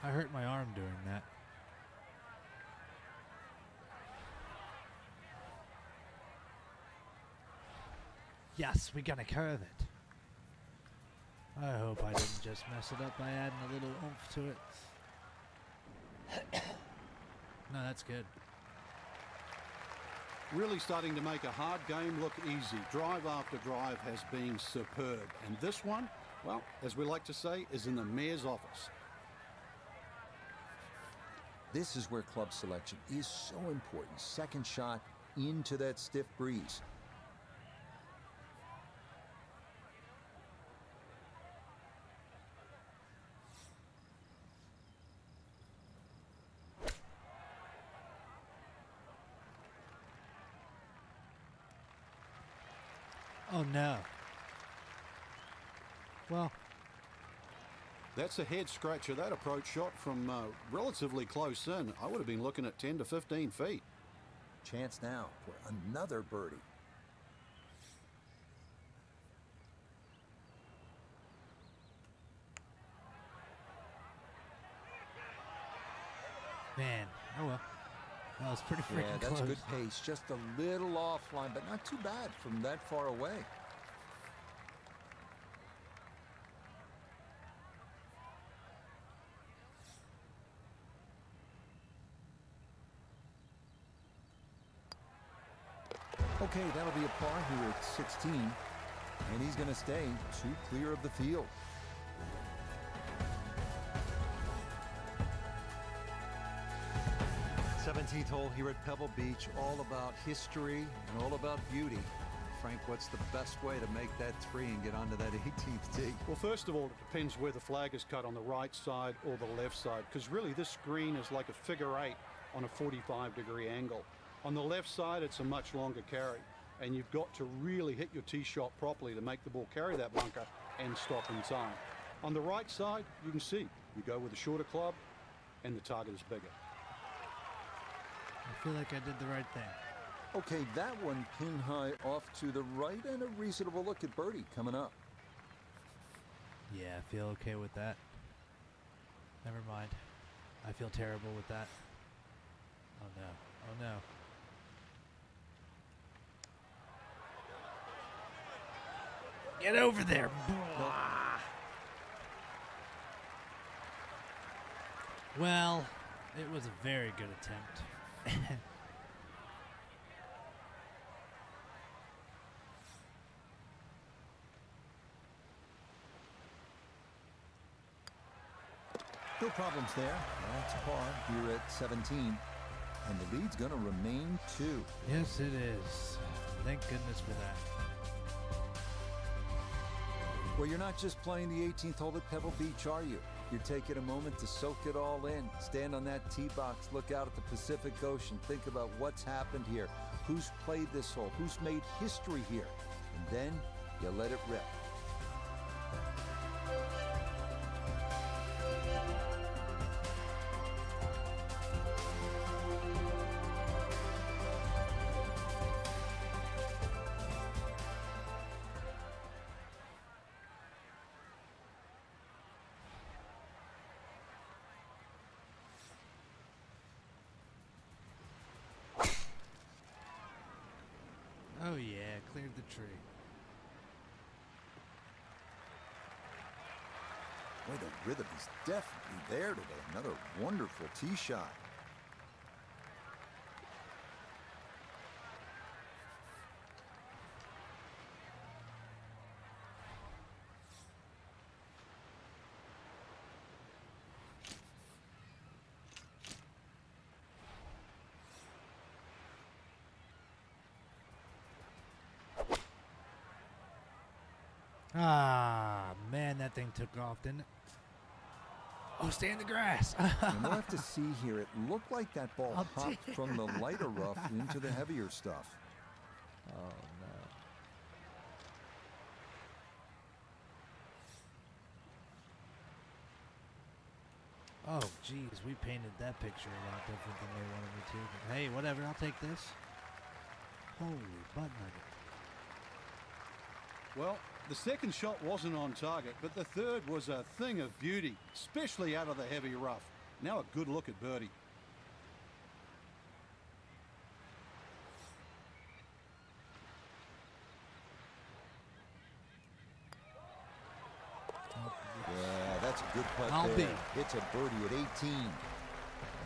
[SPEAKER 1] I hurt my arm doing that. Yes, we're gonna curve it. I hope I didn't just mess it up by adding a little oomph to it. No, that's good.
[SPEAKER 3] Really starting to make a hard game look easy. Drive after drive has been superb. And this one, well, as we like to say, is in the mayor's office.
[SPEAKER 2] This is where club selection is so important. Second shot into that stiff breeze.
[SPEAKER 1] Oh no. Well,
[SPEAKER 3] That's a head scratcher. That approach shot from relatively close in. I would have been looking at 10 to 15 feet.
[SPEAKER 2] Chance now for another birdie.
[SPEAKER 1] man. Oh well. That was pretty freaking
[SPEAKER 2] Yeah, that's
[SPEAKER 1] close.
[SPEAKER 2] good pace. Just a little offline, but not too bad from that far away. Okay, that'll be a par here at 16. And he's going to stay 2 clear of the field.
[SPEAKER 4] Seventeenth hole here at Pebble Beach, all about history and all about beauty. Frank, what's the best way to make that 3 and get onto that 18th tee?
[SPEAKER 3] Well, first of all, it depends where the flag is cut, on the right side or the left side, because really this green is like a figure 8 on a 45-degree angle. On the left side, it's a much longer carry, and you've got to really hit your tee shot properly to make the ball carry that bunker and stop in time. On the right side, you can see you go with a shorter club and the target is bigger.
[SPEAKER 1] I feel like I did the right thing.
[SPEAKER 2] Okay, that one pin high off to the right, and a reasonable look at birdie coming up.
[SPEAKER 1] Yeah, I feel okay with that. Never mind. I feel terrible with that. Oh no. Oh no. Get over there. Well, it was a very good attempt.
[SPEAKER 2] No problems there. That's par here at 17. and the lead's going to remain 2.
[SPEAKER 1] Yes, it is. Thank goodness for that.
[SPEAKER 2] Well, you're not just playing the 18th hole at Pebble Beach, are you? You're taking a moment to soak it all in. Stand on that tee box, look out at the Pacific Ocean, think about what's happened here, who's played this hole, who's made history here, and then you let it rip.
[SPEAKER 1] Oh yeah, cleared the tree.
[SPEAKER 2] Boy, the rhythm is definitely there today. Another wonderful tee shot.
[SPEAKER 1] Ah, man, that thing took off, didn't it? Oh, stay in the grass.
[SPEAKER 2] And we'll have to see here. It looked like that ball
[SPEAKER 1] Oh,
[SPEAKER 2] hopped from the lighter rough into the heavier stuff.
[SPEAKER 1] Oh, no. Oh, geez, we painted that picture a lot different than they wanted me to. But hey, whatever, I'll take this. Holy butt nugget.
[SPEAKER 3] Well, the second shot wasn't on target, but the third was a thing of beauty, especially out of the heavy rough. Now a good look at birdie.
[SPEAKER 2] Yeah, that's a good putt
[SPEAKER 1] I'll
[SPEAKER 2] there.
[SPEAKER 1] be.
[SPEAKER 2] It's a birdie at 18. And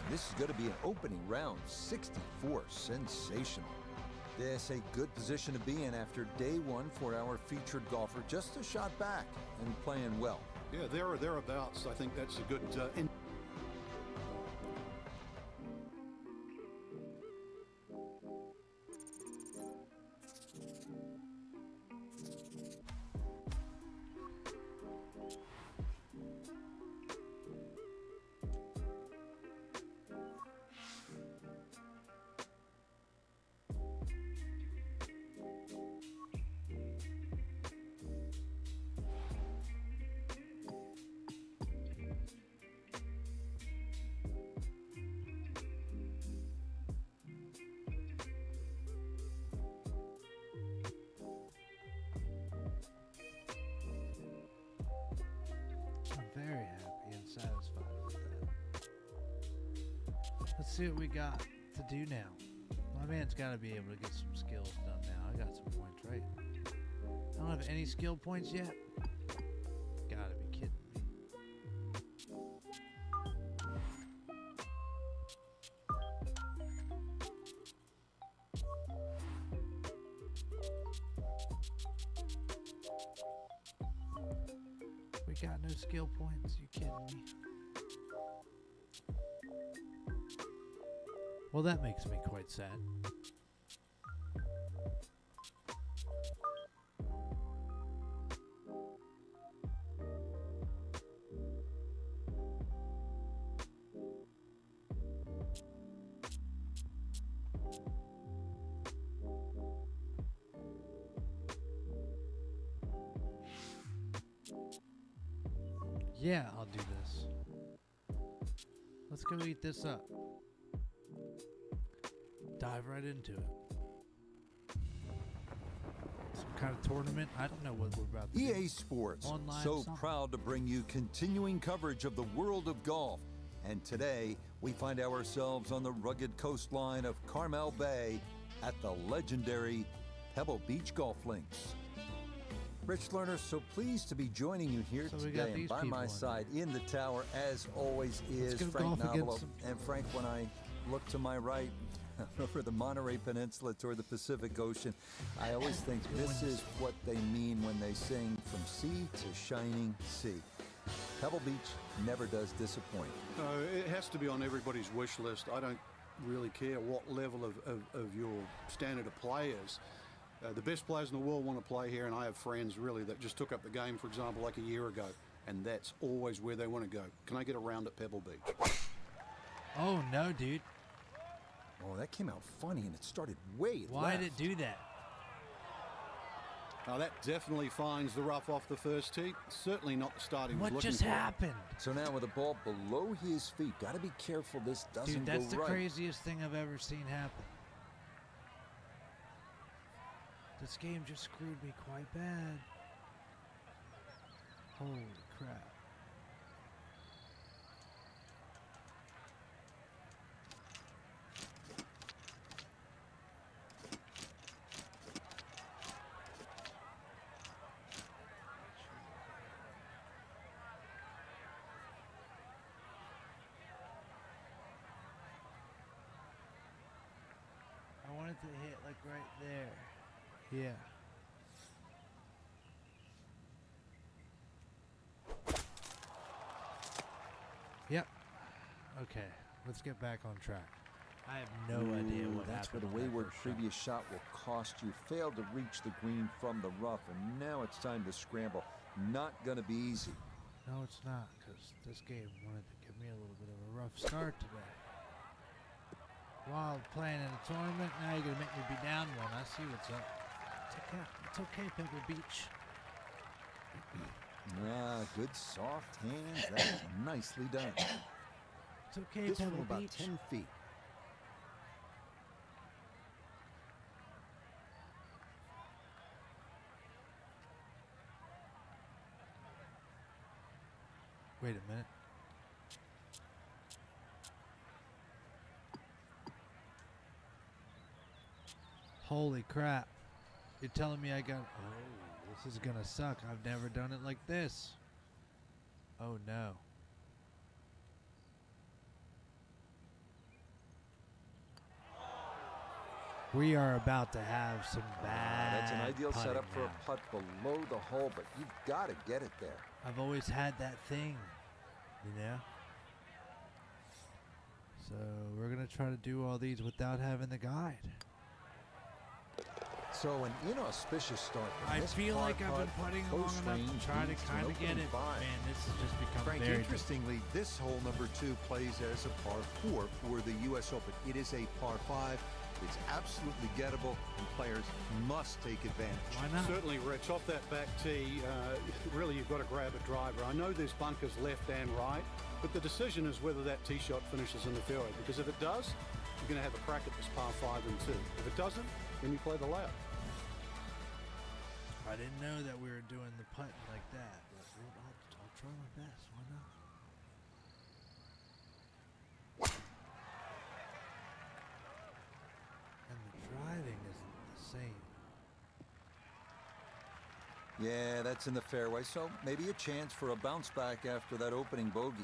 [SPEAKER 2] this is going to be an opening round 64. Sensational. This a good position to be in after day one for our featured golfer. Just a shot back and playing well.
[SPEAKER 3] Yeah, there or thereabouts. I think that's a good
[SPEAKER 1] I'm very happy and satisfied with that. Let's see what we got to do now. My man's got to be able to get some skills done now. I got some points, right? I don't have any skill points yet. Gotta be kidding me. We got no skill points. You kidding me? Well, that makes me quite sad. Yeah, I'll do this. Let's go eat this up. Dive right into it. Some kind of tournament. I don't know what we're about to do.
[SPEAKER 2] EA Sports,
[SPEAKER 1] Online
[SPEAKER 2] so
[SPEAKER 1] something.
[SPEAKER 2] proud to bring you continuing coverage of the world of golf. And today, we find ourselves on the rugged coastline of Carmel Bay at the legendary Pebble Beach Golf Links. Rich Lerner, so pleased to be joining you here
[SPEAKER 1] So we got
[SPEAKER 2] today. And
[SPEAKER 1] these
[SPEAKER 2] by
[SPEAKER 1] people
[SPEAKER 2] my
[SPEAKER 1] in
[SPEAKER 2] side in the tower, as always, is
[SPEAKER 1] go
[SPEAKER 2] Frank
[SPEAKER 1] golf against
[SPEAKER 2] Navalo.
[SPEAKER 1] them.
[SPEAKER 2] And Frank, when I look to my right, over the Monterey Peninsula toward the Pacific Ocean, I always think this is what they mean when they sing from sea to shining sea. Pebble Beach never does disappoint.
[SPEAKER 3] it has to be on everybody's wish list. I don't really care what level of your standard of players. The best players in the world want to play here, and I have friends really that just took up the game, for example, like a year ago, and that's always where they want to go. Can I get a round at Pebble Beach?
[SPEAKER 1] Oh, no, dude.
[SPEAKER 2] Oh, that came out funny, and it started way left.
[SPEAKER 1] Why did it do that?
[SPEAKER 3] Now that definitely finds the rough off the first tee. Certainly not the start he was
[SPEAKER 1] What
[SPEAKER 3] looking
[SPEAKER 1] just
[SPEAKER 3] for.
[SPEAKER 1] happened?
[SPEAKER 2] So now with the ball below his feet, got to be careful this doesn't
[SPEAKER 1] Dude,
[SPEAKER 2] go
[SPEAKER 1] that's the
[SPEAKER 2] right.
[SPEAKER 1] craziest thing I've ever seen happen. This game just screwed me quite bad. Holy crap. I wanted to hit like right there. Yeah. Yep. Okay, let's get back on track. I have no idea what
[SPEAKER 2] That's where
[SPEAKER 1] happened.
[SPEAKER 2] the
[SPEAKER 1] on that
[SPEAKER 2] wayward
[SPEAKER 1] first shot.
[SPEAKER 2] previous shot will cost you. Failed to reach the green from the rough, and now it's time to scramble. Not going to be easy.
[SPEAKER 1] No, it's not, because this game wanted to give me a little bit of a rough start today. While playing in a tournament, now you're going to make me be down one. I see what's up. It's okay, Pebble Beach.
[SPEAKER 2] Good soft hands. That's nicely done.
[SPEAKER 1] It's okay,
[SPEAKER 2] This from
[SPEAKER 1] Pebble
[SPEAKER 2] about
[SPEAKER 1] Beach.
[SPEAKER 2] 10 feet.
[SPEAKER 1] Wait a minute. Holy crap. You're telling me I got... Oh, this is gonna suck. I've never done it like this. Oh no. We are about to have some bad
[SPEAKER 2] That's an ideal
[SPEAKER 1] putting
[SPEAKER 2] setup for
[SPEAKER 1] now.
[SPEAKER 2] a putt below the hole, but you've got to get it there.
[SPEAKER 1] I've always had that thing, you know? So we're going to try to do all these without having the guide.
[SPEAKER 2] So an inauspicious start. for
[SPEAKER 1] I
[SPEAKER 2] this
[SPEAKER 1] feel
[SPEAKER 2] par
[SPEAKER 1] like I've been
[SPEAKER 2] putt,
[SPEAKER 1] putting long
[SPEAKER 2] close
[SPEAKER 1] enough
[SPEAKER 2] range
[SPEAKER 1] to try to
[SPEAKER 2] leads
[SPEAKER 1] kind
[SPEAKER 2] an
[SPEAKER 1] of get
[SPEAKER 2] opening
[SPEAKER 1] it.
[SPEAKER 2] five.
[SPEAKER 1] Man, this has just become
[SPEAKER 4] Frank,
[SPEAKER 1] very
[SPEAKER 4] interestingly, this hole number 2 plays as a par 4 for the U.S. Open. It is a par 5. It's absolutely gettable, and players must take advantage.
[SPEAKER 1] Why not?
[SPEAKER 3] Certainly, Rich, off that back tee, really you've got to grab a driver. I know there's bunkers left and right, but the decision is whether that tee shot finishes in the fairway, because if it does, you're going to have a crack at this par 5 and 2. If it doesn't, then you play the layup.
[SPEAKER 1] I didn't know that we were doing the putting like that, but I'll try my best. Why not? And the driving isn't the same.
[SPEAKER 2] Yeah, that's in the fairway, so maybe a chance for a bounce back after that opening bogey.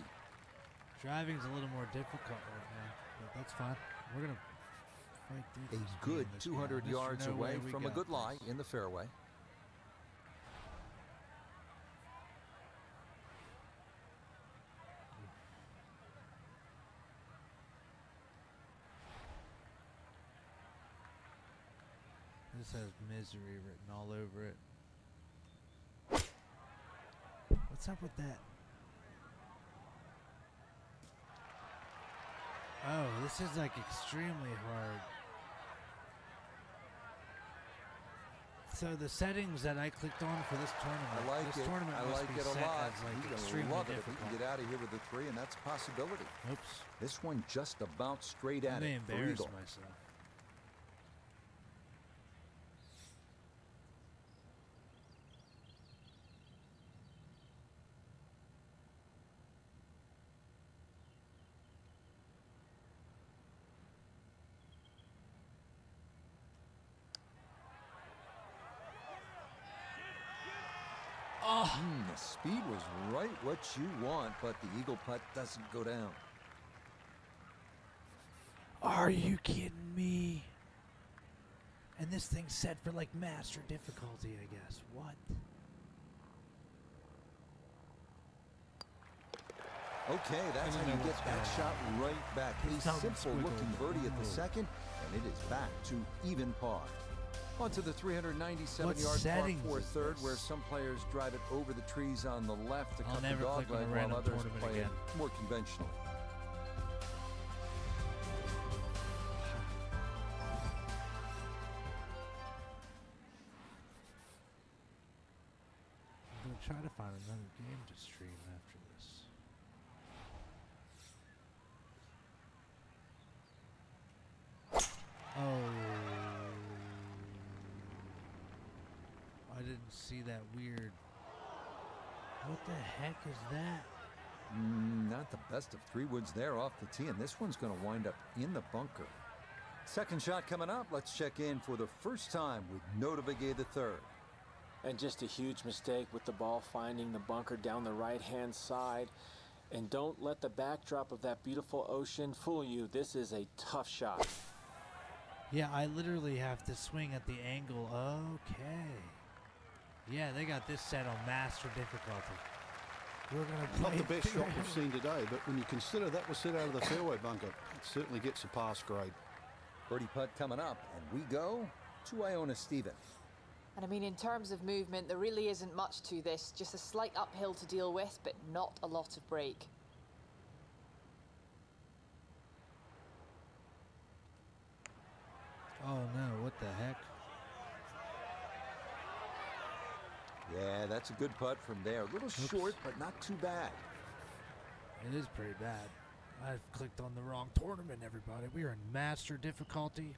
[SPEAKER 1] Driving's a little more difficult right now, but that's fine. We're gonna fight through
[SPEAKER 2] A
[SPEAKER 1] this
[SPEAKER 2] good
[SPEAKER 1] game, this
[SPEAKER 2] 200
[SPEAKER 1] game. There's
[SPEAKER 2] yards
[SPEAKER 1] no
[SPEAKER 2] away
[SPEAKER 1] way we
[SPEAKER 2] from a
[SPEAKER 1] got
[SPEAKER 2] good lie
[SPEAKER 1] this.
[SPEAKER 2] in the fairway.
[SPEAKER 1] This has misery written all over it. What's up with that? Oh, this is like extremely hard. So the settings that I clicked on for this tournament,
[SPEAKER 2] I like
[SPEAKER 1] this
[SPEAKER 2] it.
[SPEAKER 1] tournament
[SPEAKER 2] I
[SPEAKER 1] must
[SPEAKER 2] like
[SPEAKER 1] be
[SPEAKER 2] it a
[SPEAKER 1] set
[SPEAKER 2] lot.
[SPEAKER 1] as like
[SPEAKER 2] He's
[SPEAKER 1] extremely
[SPEAKER 2] gonna love it if he
[SPEAKER 1] difficult.
[SPEAKER 2] can get out of here with a 3, and that's a possibility.
[SPEAKER 1] Oops,
[SPEAKER 2] This one just about straight
[SPEAKER 1] I
[SPEAKER 2] at
[SPEAKER 1] may
[SPEAKER 2] it for
[SPEAKER 1] embarrass
[SPEAKER 2] eagle.
[SPEAKER 1] myself. Oh,
[SPEAKER 2] The speed was right what you want, but the eagle putt doesn't go down.
[SPEAKER 1] are you kidding me? And this thing's set for like master difficulty, I guess. What?
[SPEAKER 2] Okay, that's how you get that shot right back. A simple-looking birdie at the second, and it is back to even par. On to the 397-yard par 4 third, where some players drive it over the trees on the left to cut the dog leg, while others play it more conventionally.
[SPEAKER 1] I'm going to try to find another game to stream after this. Oh. I didn't see that weird. What the heck is that?
[SPEAKER 2] Not the best of 3 woods there off the tee, and this one's going to wind up in the bunker. Second shot coming up. Let's check in for the first time with NoWayGaming the third.
[SPEAKER 5] And just a huge mistake with the ball finding the bunker down the right-hand side. And don't let the backdrop of that beautiful ocean fool you. This is a tough shot.
[SPEAKER 1] Yeah, I literally have to swing at the angle. Okay. Yeah, they got this set on master difficulty. We're gonna play.
[SPEAKER 3] Not the best shot we've seen today, but when you consider that was set out of the fairway bunker, it certainly gets a pass grade.
[SPEAKER 2] Birdie putt coming up, and we go to Iona Stephen.
[SPEAKER 6] And I mean, in terms of movement, there really isn't much to this. Just a slight uphill to deal with, but not a lot of break.
[SPEAKER 1] Oh no, what the heck?
[SPEAKER 2] Yeah, that's a good putt from there. A little short, but not too bad.
[SPEAKER 1] It is pretty bad. I've clicked on the wrong tournament, everybody. We are in master difficulty.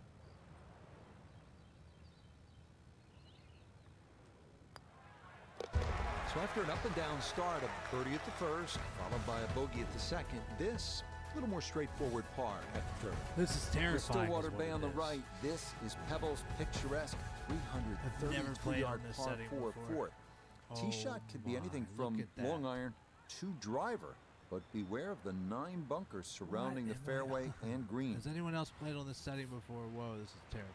[SPEAKER 4] So after an up-and-down start, a birdie at the first, followed by a bogey at the second, this a little more straightforward par at the third.
[SPEAKER 1] This is terrifying.
[SPEAKER 2] The Stillwater Bay on the right. This is Pebble's picturesque 332-yard par 4 fourth. Tee shot could be anything from long iron to driver, but beware of the 9 bunkers surrounding the fairway and green.
[SPEAKER 1] Has anyone else played on this setting before? Whoa, this is terrifying.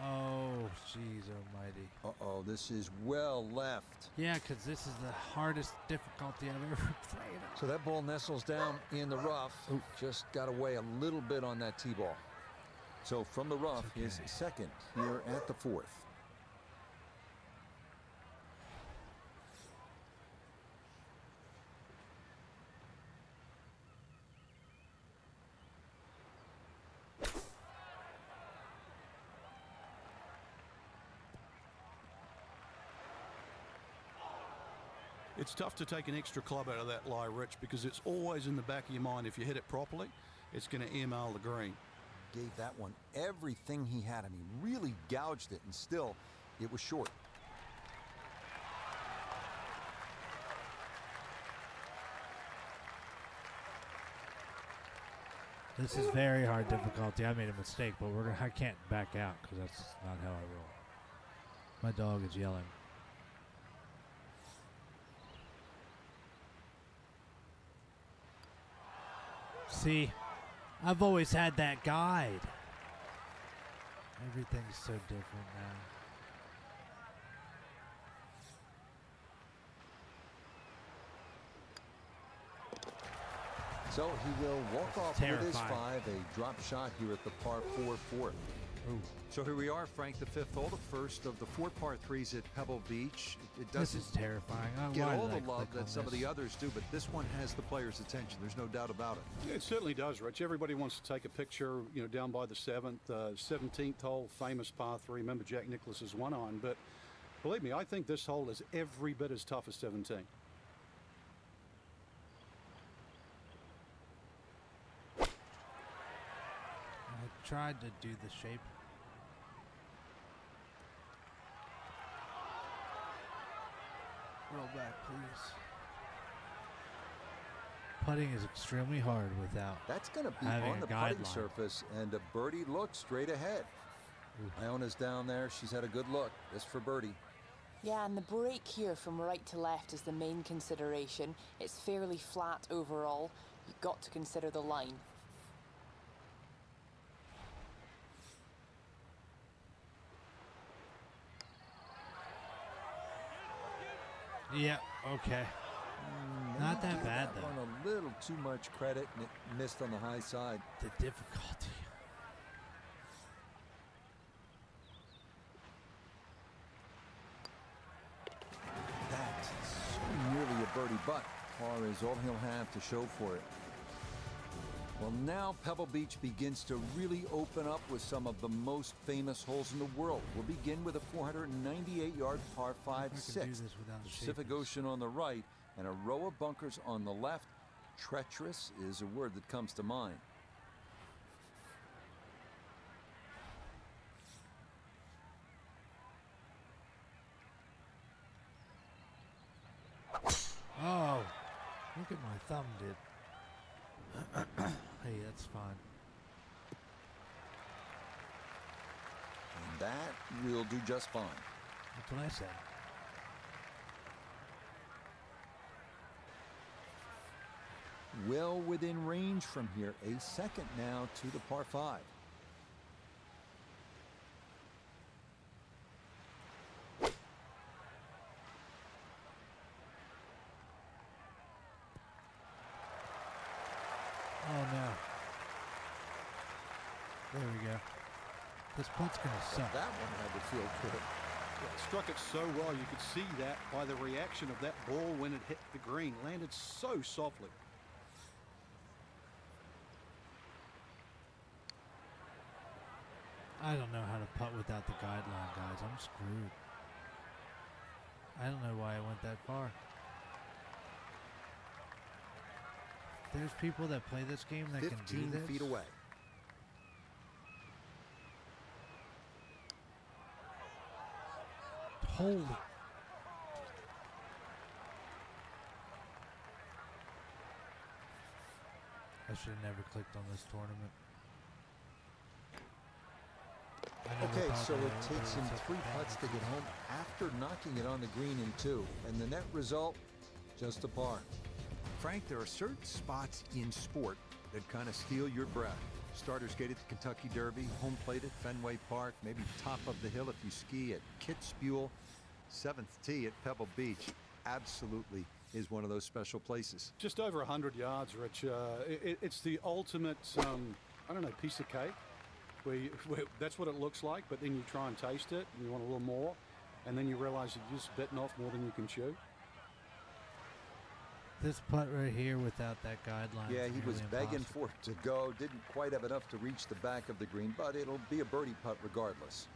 [SPEAKER 1] Oh, jeez almighty.
[SPEAKER 2] Uh-oh, this is well left.
[SPEAKER 1] Yeah, because this is the hardest difficulty I've ever played.
[SPEAKER 2] So that ball nestles down in the rough. Just got away a little bit on that tee ball. So from the rough, his second here at the fourth.
[SPEAKER 3] It's tough to take an extra club out of that lie, Rich, because it's always in the back of your mind. If you hit it properly, it's going to email the green.
[SPEAKER 2] Gave that one everything he had. I mean, really gouged it, and still, it was short.
[SPEAKER 1] This is very hard difficulty. I made a mistake, but I can't back out because that's not how I roll. My dog is yelling. See, I've always had that guide. Everything's so different now.
[SPEAKER 2] So he will walk off with his 5, a drop shot here at the par 4 fourth.
[SPEAKER 4] Ooh. So here we are, Frank, the 5th hole, the first of the 4 par 3s at Pebble Beach. It doesn't
[SPEAKER 1] This is terrifying.
[SPEAKER 4] get all the love that some of the others do, but this one has the players' attention. There's no doubt about it.
[SPEAKER 3] Yeah, it certainly does, Rich. Everybody wants to take a picture, you know, down by the 17th hole, famous par 3. Remember, Jack Nicklaus is 1 on, but believe me, I think this hole is every bit as tough as 17.
[SPEAKER 1] I tried to do the shape. Roll back, please. Putting is extremely hard without.
[SPEAKER 2] That's going to be
[SPEAKER 1] having
[SPEAKER 2] on the putting surface, and a birdie look straight ahead. Iona's down there. She's had a good look. This for birdie.
[SPEAKER 6] Yeah, and the break here from right to left is the main consideration. It's fairly flat overall. You've got to consider the line.
[SPEAKER 1] Yeah, okay. Not that
[SPEAKER 2] Gave
[SPEAKER 1] bad,
[SPEAKER 2] that
[SPEAKER 1] though.
[SPEAKER 2] one a little too much credit, and it missed on the high side.
[SPEAKER 1] The difficulty.
[SPEAKER 2] That's so nearly a birdie, but par is all he'll have to show for it. Well, now Pebble Beach begins to really open up with some of the most famous holes in the world. We'll begin with a 498-yard par 5 6. Pacific Ocean on the right and a row of bunkers on the left. Treacherous is a word that comes to mind.
[SPEAKER 1] Oh, look at my thumb, dude. Hey, that's fine.
[SPEAKER 2] And that will do just fine.
[SPEAKER 1] That's what I said.
[SPEAKER 2] Well within range from here. A second now to the par 5.
[SPEAKER 1] Oh no. There we go. This putt's gonna suck.
[SPEAKER 2] That one had to feel good.
[SPEAKER 3] Yeah, it struck it so well. You could see that by the reaction of that ball when it hit the green. Landed so softly.
[SPEAKER 1] I don't know how to putt without the guideline, guys. I'm screwed. I don't know why I went that far. There's people that play this game that can do
[SPEAKER 2] 15
[SPEAKER 1] this.
[SPEAKER 2] feet away.
[SPEAKER 1] Holy. I should have never clicked on this tournament. I never
[SPEAKER 2] Okay,
[SPEAKER 1] thought
[SPEAKER 2] so
[SPEAKER 1] that
[SPEAKER 2] it
[SPEAKER 1] there
[SPEAKER 2] takes
[SPEAKER 1] was
[SPEAKER 2] him
[SPEAKER 1] such
[SPEAKER 2] 3
[SPEAKER 1] a
[SPEAKER 2] putts to
[SPEAKER 1] thing.
[SPEAKER 2] get home after knocking it on the green in 2. And the net result, just a par.
[SPEAKER 4] Frank, there are certain spots in sport that kind of steal your breath. Starters gate at the Kentucky Derby, home plate at Fenway Park, maybe top of the hill if you ski at Kitzbühel, 7th tee at Pebble Beach. Absolutely is one of those special places.
[SPEAKER 3] Just over 100 yards, Rich. It's the ultimate, I don't know, piece of cake. Where that's what it looks like, but then you try and taste it, and you want a little more, and then you realize you're just bitten off more than you can chew.
[SPEAKER 1] This putt right here without that guideline.
[SPEAKER 2] Yeah,
[SPEAKER 1] is
[SPEAKER 2] he was
[SPEAKER 1] nearly
[SPEAKER 2] begging
[SPEAKER 1] impossible.
[SPEAKER 2] for it to go. Didn't quite have enough to reach the back of the green, but it'll be a birdie putt regardless.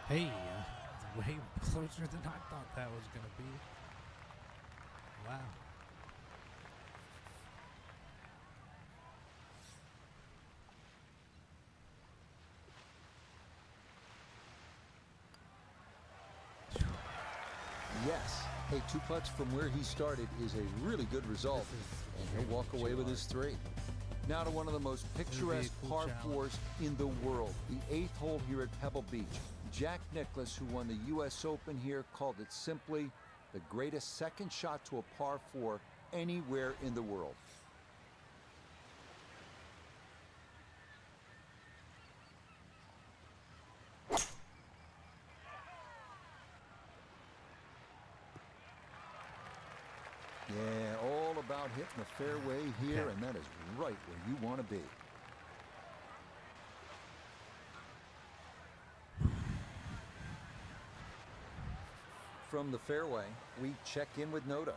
[SPEAKER 1] Hey, way closer than I thought that was going to be. Wow.
[SPEAKER 2] Yes. Hey, 2 putts from where he started is a really good result. And he'll walk away with his 3. Now to one of the most picturesque
[SPEAKER 1] cool
[SPEAKER 2] par
[SPEAKER 1] challenge.
[SPEAKER 2] 4s in the world. The 8th hole here at Pebble Beach. Jack Nicklaus, who won the U.S. Open here, called it simply the greatest second shot to a par 4 anywhere in the world. Yeah, all about hitting the fairway here, and that is right where you want to be. From the fairway, we check in with Noda.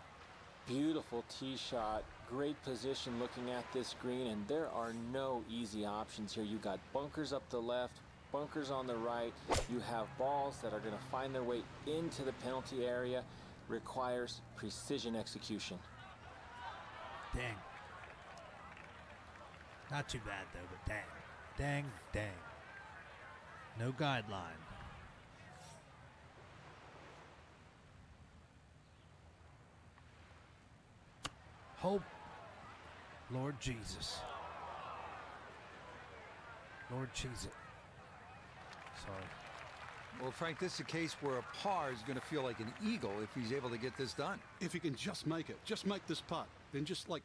[SPEAKER 5] Beautiful tee shot, great position looking at this green, and there are no easy options here. You got bunkers up the left, bunkers on the right. You have balls that are going to find their way into the penalty area. Requires precision execution.
[SPEAKER 1] Dang. Not too bad, though, but dang. Dang, dang. No guideline. Hope. Lord Jesus. Lord cheese it. Sorry.
[SPEAKER 4] Well, Frank, this is a case where a par is going to feel like an eagle if he's able to get this done.
[SPEAKER 3] If he can just make it, just make this putt, then just like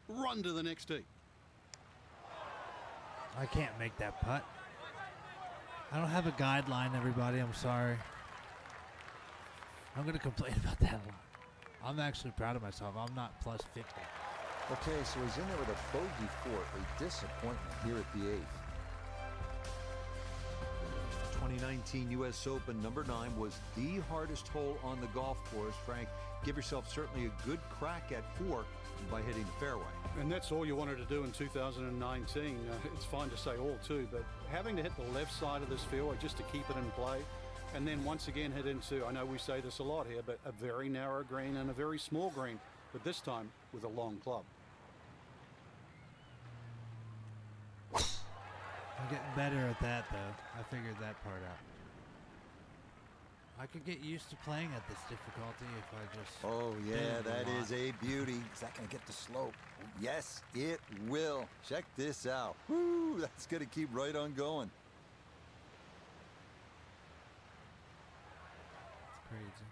[SPEAKER 3] run to the next tee.
[SPEAKER 1] I can't make that putt. I don't have a guideline, everybody. I'm sorry. I'm going to complain about that a lot. I'm actually proud of myself. I'm not plus 50.
[SPEAKER 2] Okay, so he's in there with a bogey for a disappointment here at the 8th.
[SPEAKER 4] 2019 U.S. Open number 9 was the hardest hole on the golf course. Frank, give yourself certainly a good crack at 4 by hitting the fairway.
[SPEAKER 3] And that's all you wanted to do in 2019. It's fine to say all too, but having to hit the left side of this fairway just to keep it in play, and then once again hit into, I know we say this a lot here, but a very narrow green and a very small green, but this time with a long club.
[SPEAKER 1] I'm getting better at that, though. I figured that part out. I could get used to playing at this difficulty if I just...
[SPEAKER 2] Oh, yeah,
[SPEAKER 1] did it a
[SPEAKER 2] that
[SPEAKER 1] lot.
[SPEAKER 2] is a beauty. Is that going to get the slope? Yes, it will. Check this out. Woo, that's going to keep right on going.
[SPEAKER 1] It's crazy.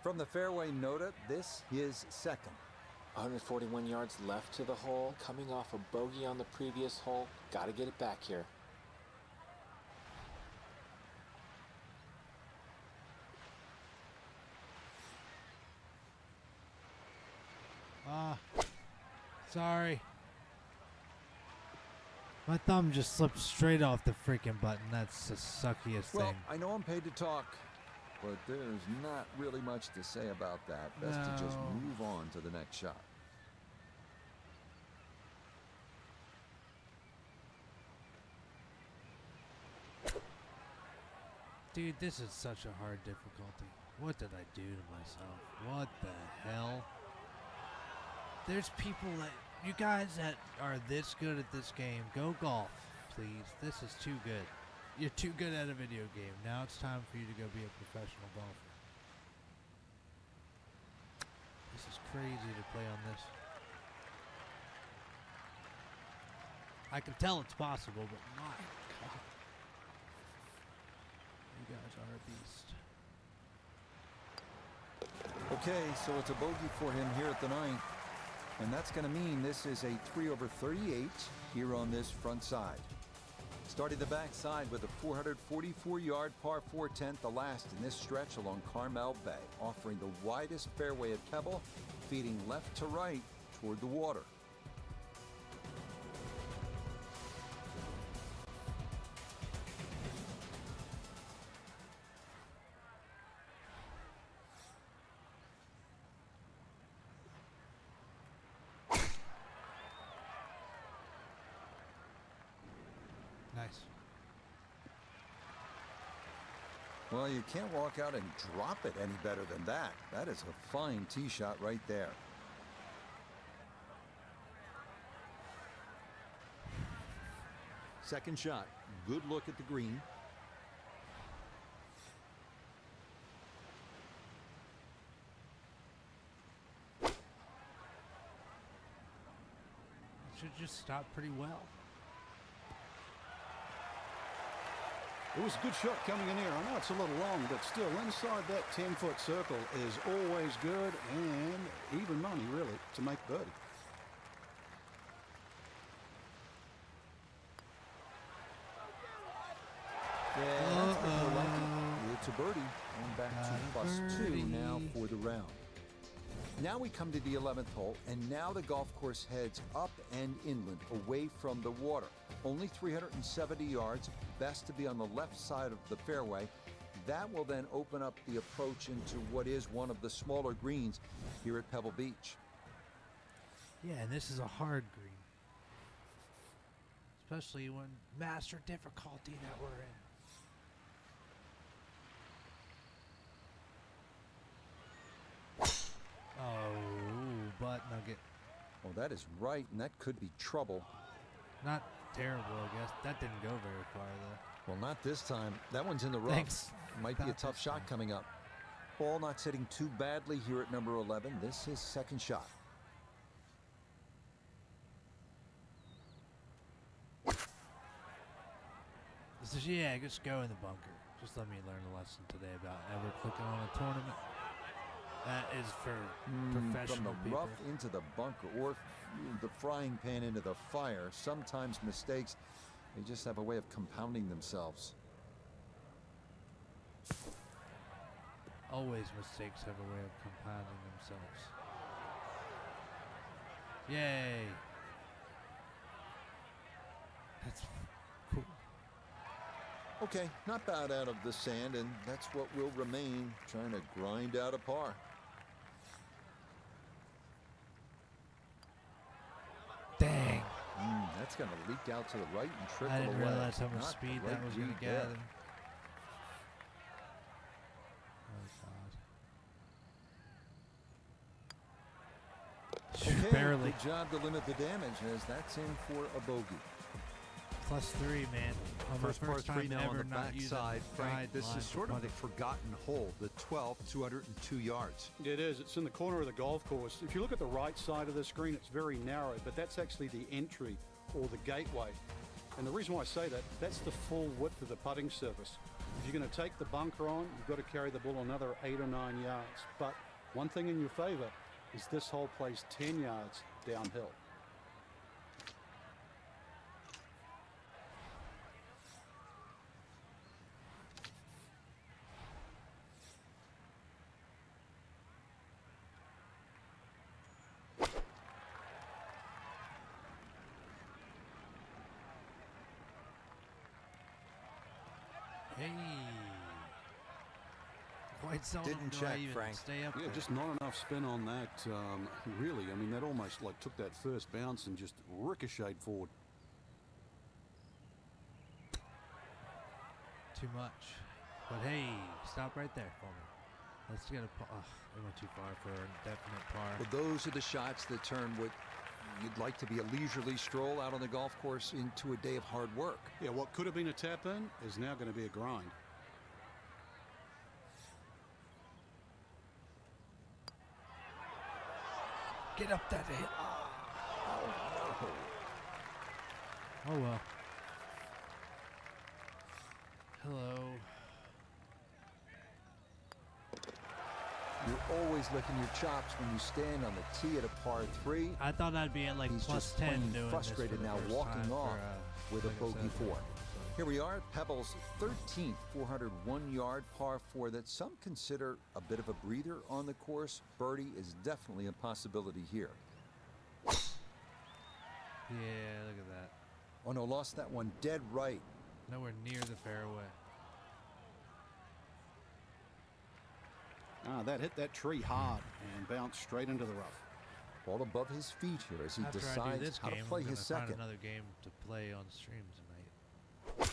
[SPEAKER 2] From the fairway Nota, this is second.
[SPEAKER 5] 141 yards left to the hole, coming off a bogey on the previous hole. Got to get it back here.
[SPEAKER 1] Sorry. My thumb just slipped straight off the freaking button. That's the suckiest
[SPEAKER 2] Well,
[SPEAKER 1] thing.
[SPEAKER 2] I know I'm paid to talk, but there's not really much to say about that. Best to just
[SPEAKER 1] No.
[SPEAKER 2] move on to the next shot.
[SPEAKER 1] Dude, this is such a hard difficulty. What did I do to myself? What the hell? There's people that... You guys that are this good at this game, go golf, please. This is too good. You're too good at a video game. Now it's time for you to go be a professional golfer. This is crazy to play on this. I can tell it's possible, but my God. You guys are a beast.
[SPEAKER 2] Okay, so it's a bogey for him here at the 9th. And that's going to mean this is a 3 over 38 here on this front side. Starting the backside with a 444-yard par 4 10th, the last in this stretch along Carmel Bay, offering the widest fairway at Pebble, feeding left to right toward the water.
[SPEAKER 1] Nice.
[SPEAKER 2] Well, you can't walk out and drop it any better than that. That is a fine tee shot right there.
[SPEAKER 4] Second shot. Good look at the green.
[SPEAKER 1] Should just stop pretty well.
[SPEAKER 3] It was a good shot coming in here. I know it's a little long, but still inside that 10-foot circle is always good and even money, really, to make birdie.
[SPEAKER 2] Yeah, that's good for lucky. It's a birdie. And back to +2 now for the round. Now we come to the 11th hole, and now the golf course heads up and inland, away from the water. Only 370 yards, best to be on the left side of the fairway. That will then open up the approach into what is one of the smaller greens here at Pebble Beach.
[SPEAKER 1] Yeah, and this is a hard green. Especially when master difficulty that we're in. Oh, butt nugget.
[SPEAKER 2] Well, that is right, and that could be trouble.
[SPEAKER 1] Not terrible, I guess. That didn't go very far, though.
[SPEAKER 2] Well, not this time. That one's in the rough.
[SPEAKER 1] Thanks.
[SPEAKER 2] Might be a
[SPEAKER 1] Not
[SPEAKER 2] tough
[SPEAKER 1] this
[SPEAKER 2] shot
[SPEAKER 1] time.
[SPEAKER 2] coming up. Ball not sitting too badly here at number 11. This is second shot.
[SPEAKER 1] This is, yeah, just go in the bunker. Just let me learn a lesson today about ever clicking on a tournament. That is for
[SPEAKER 2] From
[SPEAKER 1] professional
[SPEAKER 2] the
[SPEAKER 1] people.
[SPEAKER 2] rough into the bunker or the frying pan into the fire. Sometimes mistakes, they just have a way of compounding themselves.
[SPEAKER 1] Always mistakes have a way of compounding themselves. Yay. That's cool.
[SPEAKER 2] Okay, not bad out of the sand, and that's what will remain, trying to grind out a par.
[SPEAKER 1] Dang.
[SPEAKER 2] That's going to leak out to the right and trickle
[SPEAKER 1] I
[SPEAKER 2] away.
[SPEAKER 1] didn't realize how much
[SPEAKER 2] Not the
[SPEAKER 1] speed
[SPEAKER 2] right
[SPEAKER 1] that was going
[SPEAKER 2] read
[SPEAKER 1] to
[SPEAKER 2] there.
[SPEAKER 1] gather. Oh, God.
[SPEAKER 2] Okay,
[SPEAKER 1] Barely.
[SPEAKER 2] good job to limit the damage, as that's in for a bogey.
[SPEAKER 1] +3, man. On my
[SPEAKER 4] First par
[SPEAKER 1] time
[SPEAKER 4] 3 now on
[SPEAKER 1] ever
[SPEAKER 4] the
[SPEAKER 1] not using
[SPEAKER 4] backside. Frank,
[SPEAKER 1] guide
[SPEAKER 4] this
[SPEAKER 1] line
[SPEAKER 4] is
[SPEAKER 1] for
[SPEAKER 4] sort of a
[SPEAKER 1] putting.
[SPEAKER 4] forgotten hole, the 12th, 202 yards.
[SPEAKER 3] It is. It's in the corner of the golf course. If you look at the right side of the screen, it's very narrow, but that's actually the entry or the gateway. And the reason why I say that, that's the full width of the putting surface. If you're going to take the bunker on, you've got to carry the ball another 8 or 9 yards. But one thing in your favor is this hole plays 10 yards downhill.
[SPEAKER 1] Hey. Quite seldom
[SPEAKER 4] Didn't
[SPEAKER 1] do
[SPEAKER 4] check,
[SPEAKER 1] I even
[SPEAKER 4] Frank.
[SPEAKER 1] stay up
[SPEAKER 3] Yeah,
[SPEAKER 1] there.
[SPEAKER 3] just not enough spin on that. Really, I mean, that almost like took that first bounce and just ricocheted forward.
[SPEAKER 1] Too much. But hey, stop right there for me. Let's get a par. Oh, I went too far for an definite par.
[SPEAKER 4] Well, those are the shots that turn what you'd like to be a leisurely stroll out on the golf course into a day of hard work.
[SPEAKER 3] Yeah, what could have been a tap in is now going to be a grind.
[SPEAKER 1] Get up that hill. Oh well. Hello.
[SPEAKER 2] You're always licking your chops when you stand on the tee at a par 3.
[SPEAKER 1] I thought I'd be at like
[SPEAKER 2] He's
[SPEAKER 1] plus
[SPEAKER 2] just
[SPEAKER 1] 10
[SPEAKER 2] plain
[SPEAKER 1] doing
[SPEAKER 2] frustrated
[SPEAKER 1] this for the
[SPEAKER 2] now,
[SPEAKER 1] first
[SPEAKER 2] walking
[SPEAKER 1] time
[SPEAKER 2] off
[SPEAKER 1] for,
[SPEAKER 2] with a
[SPEAKER 1] like I
[SPEAKER 2] bogey
[SPEAKER 1] said.
[SPEAKER 2] 4. Here we are at Pebbles' 13th 401-yard par 4 that some consider a bit of a breather on the course. Birdie is definitely a possibility here.
[SPEAKER 1] Yeah, look at that.
[SPEAKER 2] Oh no, lost that one dead right.
[SPEAKER 1] Nowhere near the fairway.
[SPEAKER 3] That hit that tree hard and bounced straight into the rough.
[SPEAKER 2] Ball above his feet here as he
[SPEAKER 1] After I do
[SPEAKER 2] decides
[SPEAKER 1] this
[SPEAKER 2] how
[SPEAKER 1] game,
[SPEAKER 2] to play
[SPEAKER 1] I'm
[SPEAKER 2] his
[SPEAKER 1] gonna find
[SPEAKER 2] second.
[SPEAKER 1] another game to play on stream tonight. Oh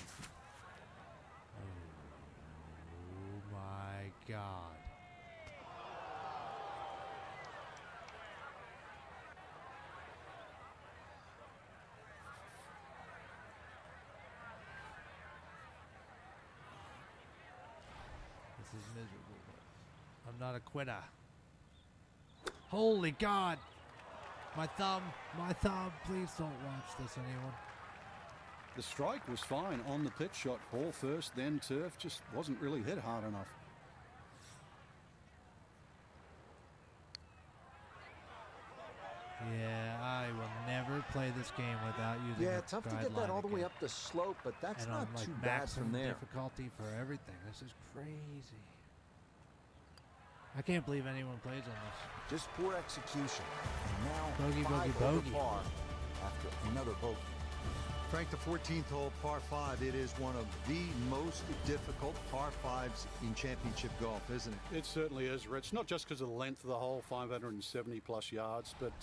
[SPEAKER 1] my God. This is miserable, but I'm not a quitter. Holy God! My thumb, please don't watch this, anyone.
[SPEAKER 3] The strike was fine on the pitch shot. Ball first, then turf. Just wasn't really hit hard enough.
[SPEAKER 1] Yeah, I will never play this game without using
[SPEAKER 2] Yeah,
[SPEAKER 1] a
[SPEAKER 2] tough to get that
[SPEAKER 1] guideline
[SPEAKER 2] all the way
[SPEAKER 1] again.
[SPEAKER 2] up the slope, but that's
[SPEAKER 1] And
[SPEAKER 2] not
[SPEAKER 1] on like
[SPEAKER 2] too bad
[SPEAKER 1] maximum
[SPEAKER 2] from there.
[SPEAKER 1] difficulty for everything. This is crazy. I can't believe anyone plays on this.
[SPEAKER 2] Just poor execution. And now
[SPEAKER 1] Bogey,
[SPEAKER 2] 5
[SPEAKER 1] bogey,
[SPEAKER 2] over
[SPEAKER 1] bogey.
[SPEAKER 2] par after another bogey.
[SPEAKER 4] Frank, the 14th hole, par 5, it is one of the most difficult par 5s in championship golf, isn't it?
[SPEAKER 3] It certainly is, Rich. Not just because of the length of the hole, 570 plus yards, but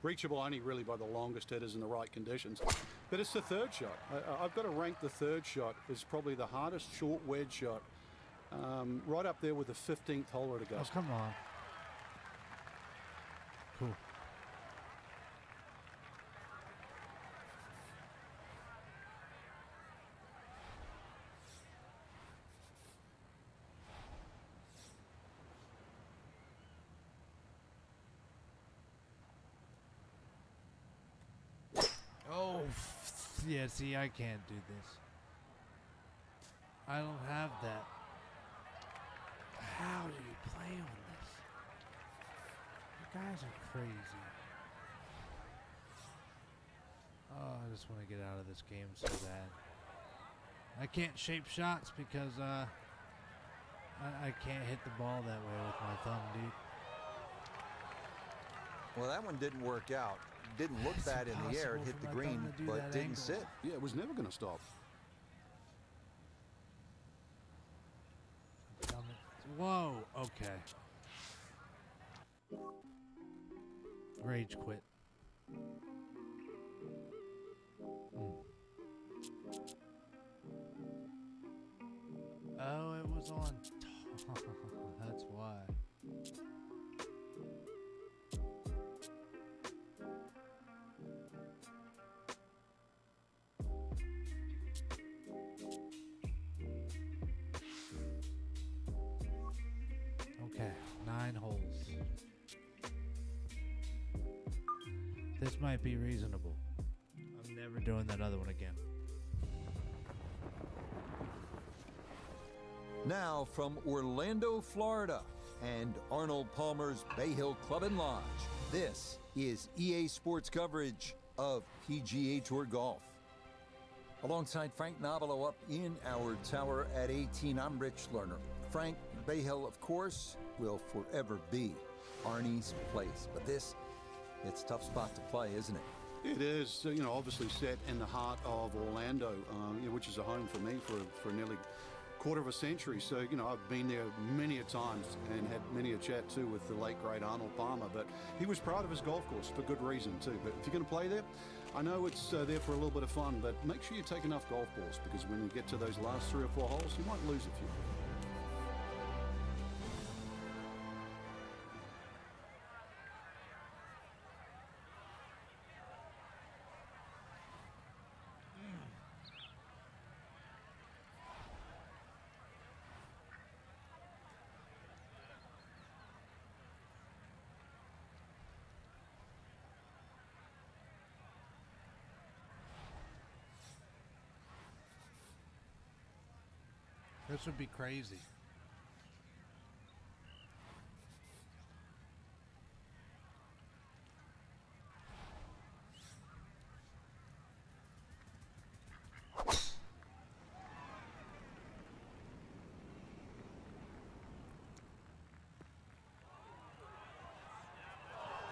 [SPEAKER 3] reachable only really by the longest hitters in the right conditions. But it's the third shot. I've got to rank the third shot as probably the hardest short wedge shot, right up there with the 15th hole at
[SPEAKER 1] Oh,
[SPEAKER 3] Augusta.
[SPEAKER 1] come on. Cool. Oh, yeah, see, I can't do this. I don't have that. How do you play on this? guys are crazy. Oh, I just want to get out of this game so bad. I can't shape shots because I can't hit the ball that way with my thumb, dude.
[SPEAKER 4] Well, that one didn't work out. Didn't look bad in the air. It hit the green, but didn't sit.
[SPEAKER 3] Yeah, it was never going to stop.
[SPEAKER 1] Whoa, okay. Rage quit. Oh, it was on top. That's why. Okay, 9 holes. This might be reasonable. I'm never doing that other one again.
[SPEAKER 2] Now from Orlando, Florida, and Arnold Palmer's Bay Hill Club and Lodge, this is EA Sports coverage of PGA Tour Golf. Alongside Frank Nobilo up in our tower at 18, I'm Rich Lerner. Frank, Bay Hill, of course, will forever be Arnie's place. But this, it's a tough spot to play, isn't it?
[SPEAKER 3] It is, you know, obviously set in the heart of Orlando, which is a home for me for nearly quarter of a century. So, you know, I've been there many a times and had many a chat too with the late great Arnold Palmer, but he was proud of his golf course for good reason too. But if you're going to play there, I know it's there for a little bit of fun, but make sure you take enough golf balls, because when you get to those last 3 or 4 holes, you might lose a few.
[SPEAKER 1] This would be crazy.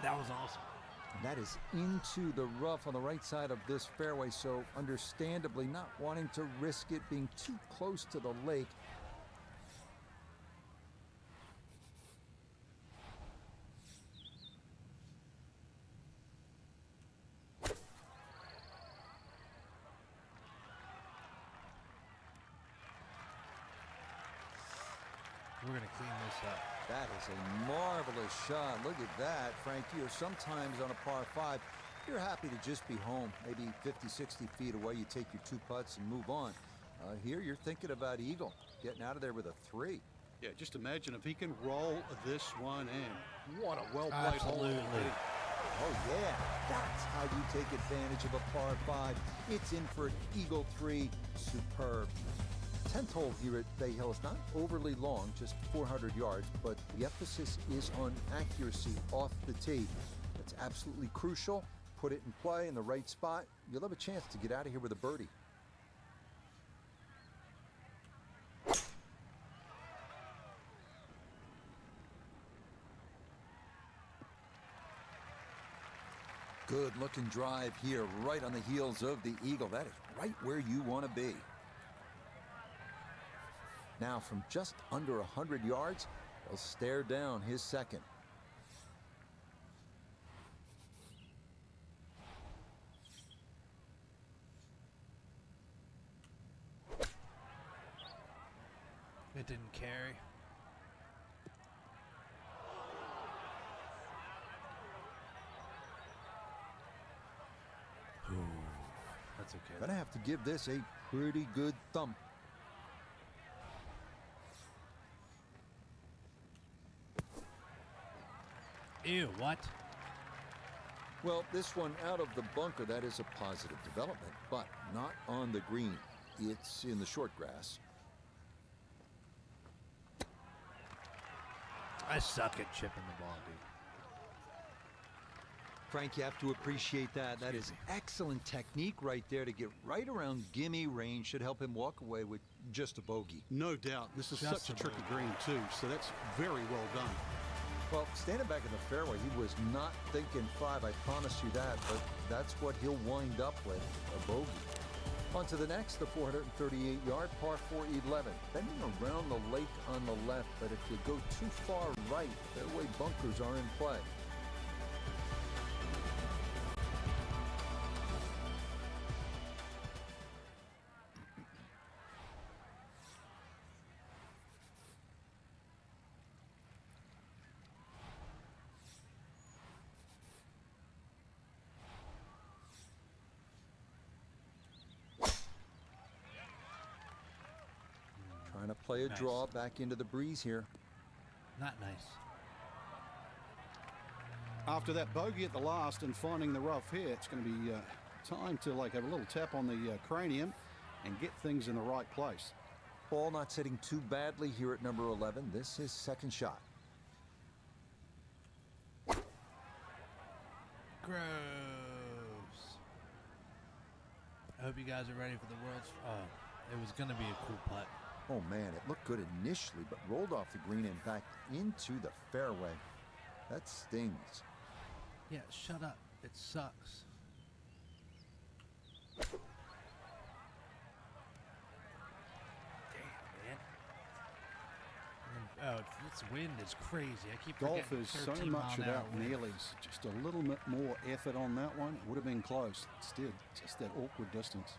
[SPEAKER 1] That was awesome.
[SPEAKER 2] That is into the rough on the right side of this fairway, so understandably not wanting to risk it being too close to the lake.
[SPEAKER 1] We're going to clean this up.
[SPEAKER 2] That is a marvelous shot. Look at that, Frank. You know, sometimes on a par 5, you're happy to just be home, maybe 50, 60 feet away. You take your 2 putts and move on. Here, you're thinking about eagle, getting out of there with a 3.
[SPEAKER 3] Yeah, just imagine if he can roll this one in. What a well-played hole.
[SPEAKER 1] Absolutely.
[SPEAKER 2] Oh, yeah. That's how you take advantage of a par 5. It's in for an eagle 3. Superb. 10th hole here at Bay Hill is not overly long, just 400 yards, but the emphasis is on accuracy off the tee. That's absolutely crucial. Put it in play in the right spot. You'll have a chance to get out of here with a birdie. Good looking drive here, right on the heels of the eagle. That is right where you want to be. Now from just under 100 yards, he'll stare down his second.
[SPEAKER 1] It didn't carry. Ooh, that's okay.
[SPEAKER 2] Gonna have to give this a pretty good thump.
[SPEAKER 1] Ew, what?
[SPEAKER 2] Well, this one out of the bunker, that is a positive development, but not on the green. It's in the short grass.
[SPEAKER 1] I suck at chipping the ball, dude.
[SPEAKER 4] Frank, you have to appreciate that. That is excellent technique right there to get right around gimme range. Should help him walk away with just a bogey.
[SPEAKER 3] No doubt. This is
[SPEAKER 1] Just
[SPEAKER 3] such a
[SPEAKER 1] a
[SPEAKER 3] tricky
[SPEAKER 1] bogey.
[SPEAKER 3] green too, so that's very well done.
[SPEAKER 2] Well, standing back in the fairway, he was not thinking 5, I promise you that, but that's what he'll wind up with, a bogey. On to the next, the 438-yard par 4 11. Bending around the lake on the left, but if you go too far right, fairway bunkers are in play. Trying to play a
[SPEAKER 1] Nice.
[SPEAKER 2] draw back into the breeze here.
[SPEAKER 1] Not nice.
[SPEAKER 3] After that bogey at the last and finding the rough here, it's going to be time to like have a little tap on the cranium and get things in the right place.
[SPEAKER 2] Ball not sitting too badly here at number 11. This is second shot.
[SPEAKER 1] Gross. I hope you guys are ready for the world's. Oh, it was gonna be a cool putt.
[SPEAKER 2] Oh man, it looked good initially, but rolled off the green and back into the fairway. That stings.
[SPEAKER 1] Yeah, shut up. It sucks. Damn, man. Oh, this wind is crazy. I keep
[SPEAKER 3] Golf
[SPEAKER 1] forgetting
[SPEAKER 3] is so
[SPEAKER 1] 13
[SPEAKER 3] much
[SPEAKER 1] mile an hour
[SPEAKER 3] about
[SPEAKER 1] wind.
[SPEAKER 3] nearlies. Just a little bit more effort on that one. It would have been close. Instead, just that awkward distance.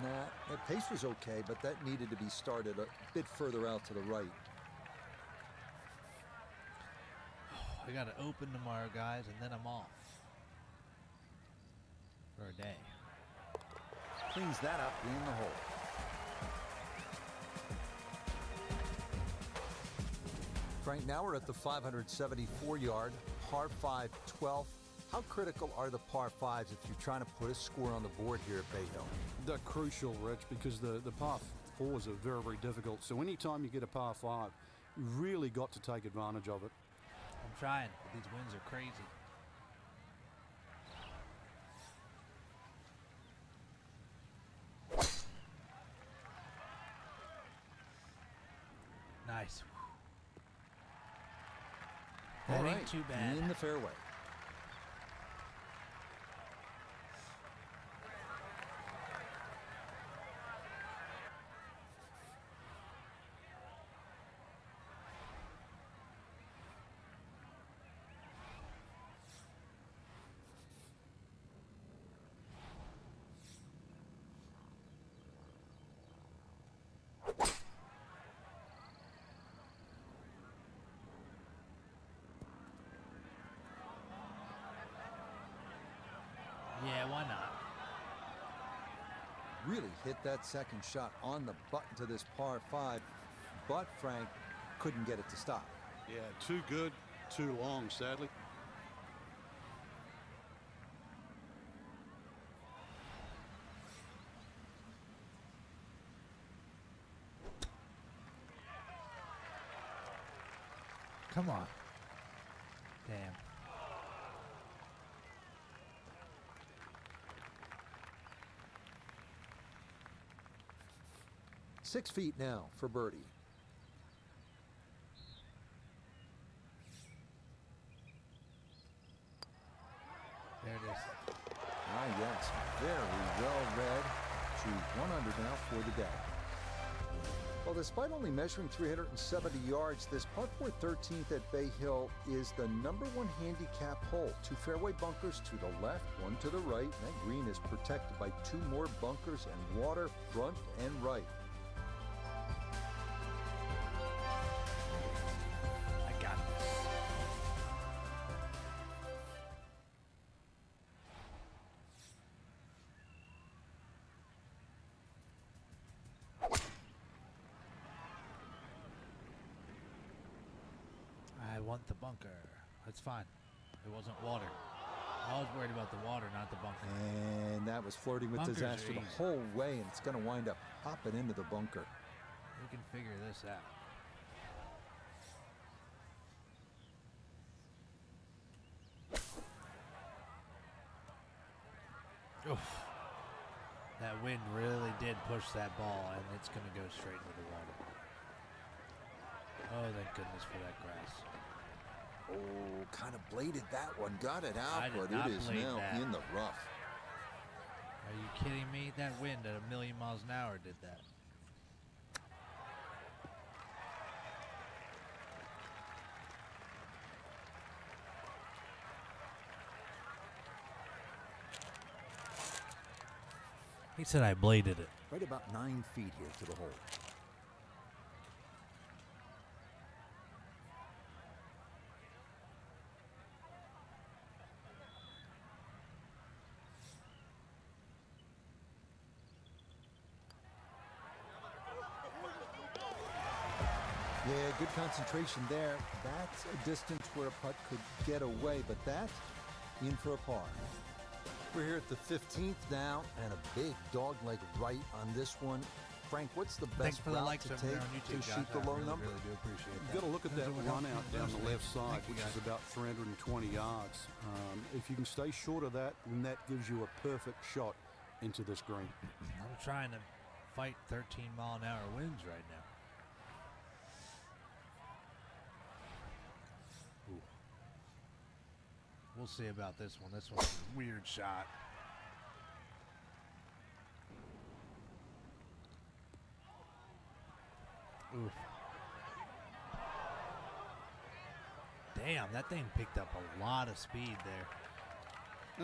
[SPEAKER 2] Nah, the pace was okay, but that needed to be started a bit further out to the right.
[SPEAKER 1] I gotta open tomorrow, guys, and then I'm off for a day.
[SPEAKER 2] Cleans that up in the hole. Frank, now we're at the 574-yard par 5 12th. How critical are the par 5s if you're trying to put a score on the board here at Bay Hill?
[SPEAKER 3] They're crucial, Rich, because the par 4s are very, very difficult. So anytime you get a par 5, you really got to take advantage of it.
[SPEAKER 1] I'm trying, but these winds are crazy. Nice. That
[SPEAKER 2] All
[SPEAKER 1] ain't
[SPEAKER 2] right,
[SPEAKER 1] too bad.
[SPEAKER 2] in the fairway.
[SPEAKER 1] Yeah, why not?
[SPEAKER 2] Really hit that second shot on the button to this par 5, but Frank couldn't get it to stop.
[SPEAKER 3] Yeah, too good, too long, sadly.
[SPEAKER 1] Come on. Damn.
[SPEAKER 2] Six feet now for birdie.
[SPEAKER 1] There it is.
[SPEAKER 2] Ah, yes, very well read. To 100 now for the day. Well, despite only measuring 370 yards, this par 4 13th at Bay Hill is the #1 handicap hole. 2 fairway bunkers to the left, 1 to the right. That green is protected by 2 more bunkers and water front and right.
[SPEAKER 1] I got this. I want the bunker. That's fine. It wasn't water. I was worried about the water, not the bunker.
[SPEAKER 2] And that was flirting with
[SPEAKER 1] Bunkers are
[SPEAKER 2] disaster the
[SPEAKER 1] easy.
[SPEAKER 2] whole way, and it's going to wind up popping into the bunker.
[SPEAKER 1] We can figure this out. Oof. That wind really did push that ball, and it's going to go straight into the water. Oh, thank goodness for that grass.
[SPEAKER 2] Oh, kind of bladed that one. Got it
[SPEAKER 1] I
[SPEAKER 2] out,
[SPEAKER 1] did
[SPEAKER 2] but
[SPEAKER 1] not
[SPEAKER 2] it is
[SPEAKER 1] blade
[SPEAKER 2] now
[SPEAKER 1] that.
[SPEAKER 2] in the rough.
[SPEAKER 1] Are you kidding me? That wind at 1,000,000 miles an hour did that. He said I bladed it.
[SPEAKER 2] Right about 9 feet here to the hole. Yeah, good concentration there. That's a distance where a putt could get away, but that in for a par. We're here at the 15th now, and a big dog leg right on this one. Frank, what's the
[SPEAKER 1] Thanks
[SPEAKER 2] best
[SPEAKER 1] for the
[SPEAKER 2] route
[SPEAKER 1] likes
[SPEAKER 2] to
[SPEAKER 1] over there
[SPEAKER 2] take
[SPEAKER 1] on YouTube,
[SPEAKER 2] to
[SPEAKER 1] guys.
[SPEAKER 2] shoot the
[SPEAKER 1] I
[SPEAKER 2] low
[SPEAKER 1] really,
[SPEAKER 2] number?
[SPEAKER 1] really do appreciate that.
[SPEAKER 3] You've got to look at that
[SPEAKER 1] Those will
[SPEAKER 3] run
[SPEAKER 1] help
[SPEAKER 3] out
[SPEAKER 1] me
[SPEAKER 3] down the
[SPEAKER 1] personally.
[SPEAKER 3] left side,
[SPEAKER 1] Thank you,
[SPEAKER 3] which
[SPEAKER 1] guys.
[SPEAKER 3] is about 320 yards. If you can stay short of that, then that gives you a perfect shot into this green.
[SPEAKER 1] I'm trying to fight 13-mile-an-hour winds right now. Ooh. We'll see about this one. This one's a weird shot. Oof. Damn, that thing picked up a lot of speed there.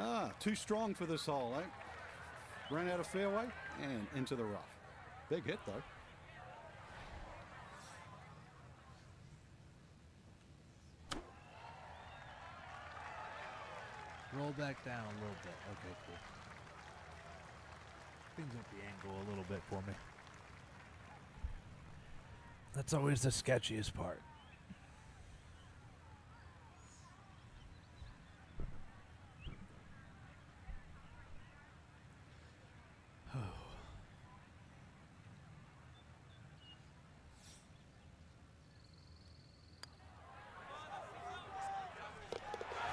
[SPEAKER 3] Ah, too strong for this hole, eh? Ran out of fairway and into the rough. Big hit, though.
[SPEAKER 1] Roll back down a little bit. Okay, cool. Things up the angle a little bit for me. That's always the sketchiest part.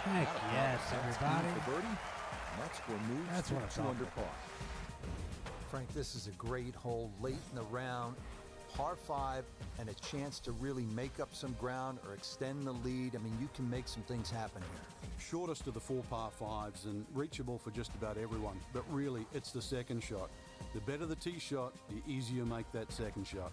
[SPEAKER 1] Heck yes, everybody.
[SPEAKER 2] For birdie. And that score moves
[SPEAKER 1] That's
[SPEAKER 2] to
[SPEAKER 1] what I'm
[SPEAKER 2] 2
[SPEAKER 1] talking
[SPEAKER 2] under
[SPEAKER 1] about.
[SPEAKER 2] par. Frank, this is a great hole late in the round. Par 5 and a chance to really make up some ground or extend the lead. I mean, you can make some things happen here.
[SPEAKER 3] Shortest of the 4 par 5s and reachable for just about everyone. But really, it's the second shot. The better the tee shot, the easier you make that second shot.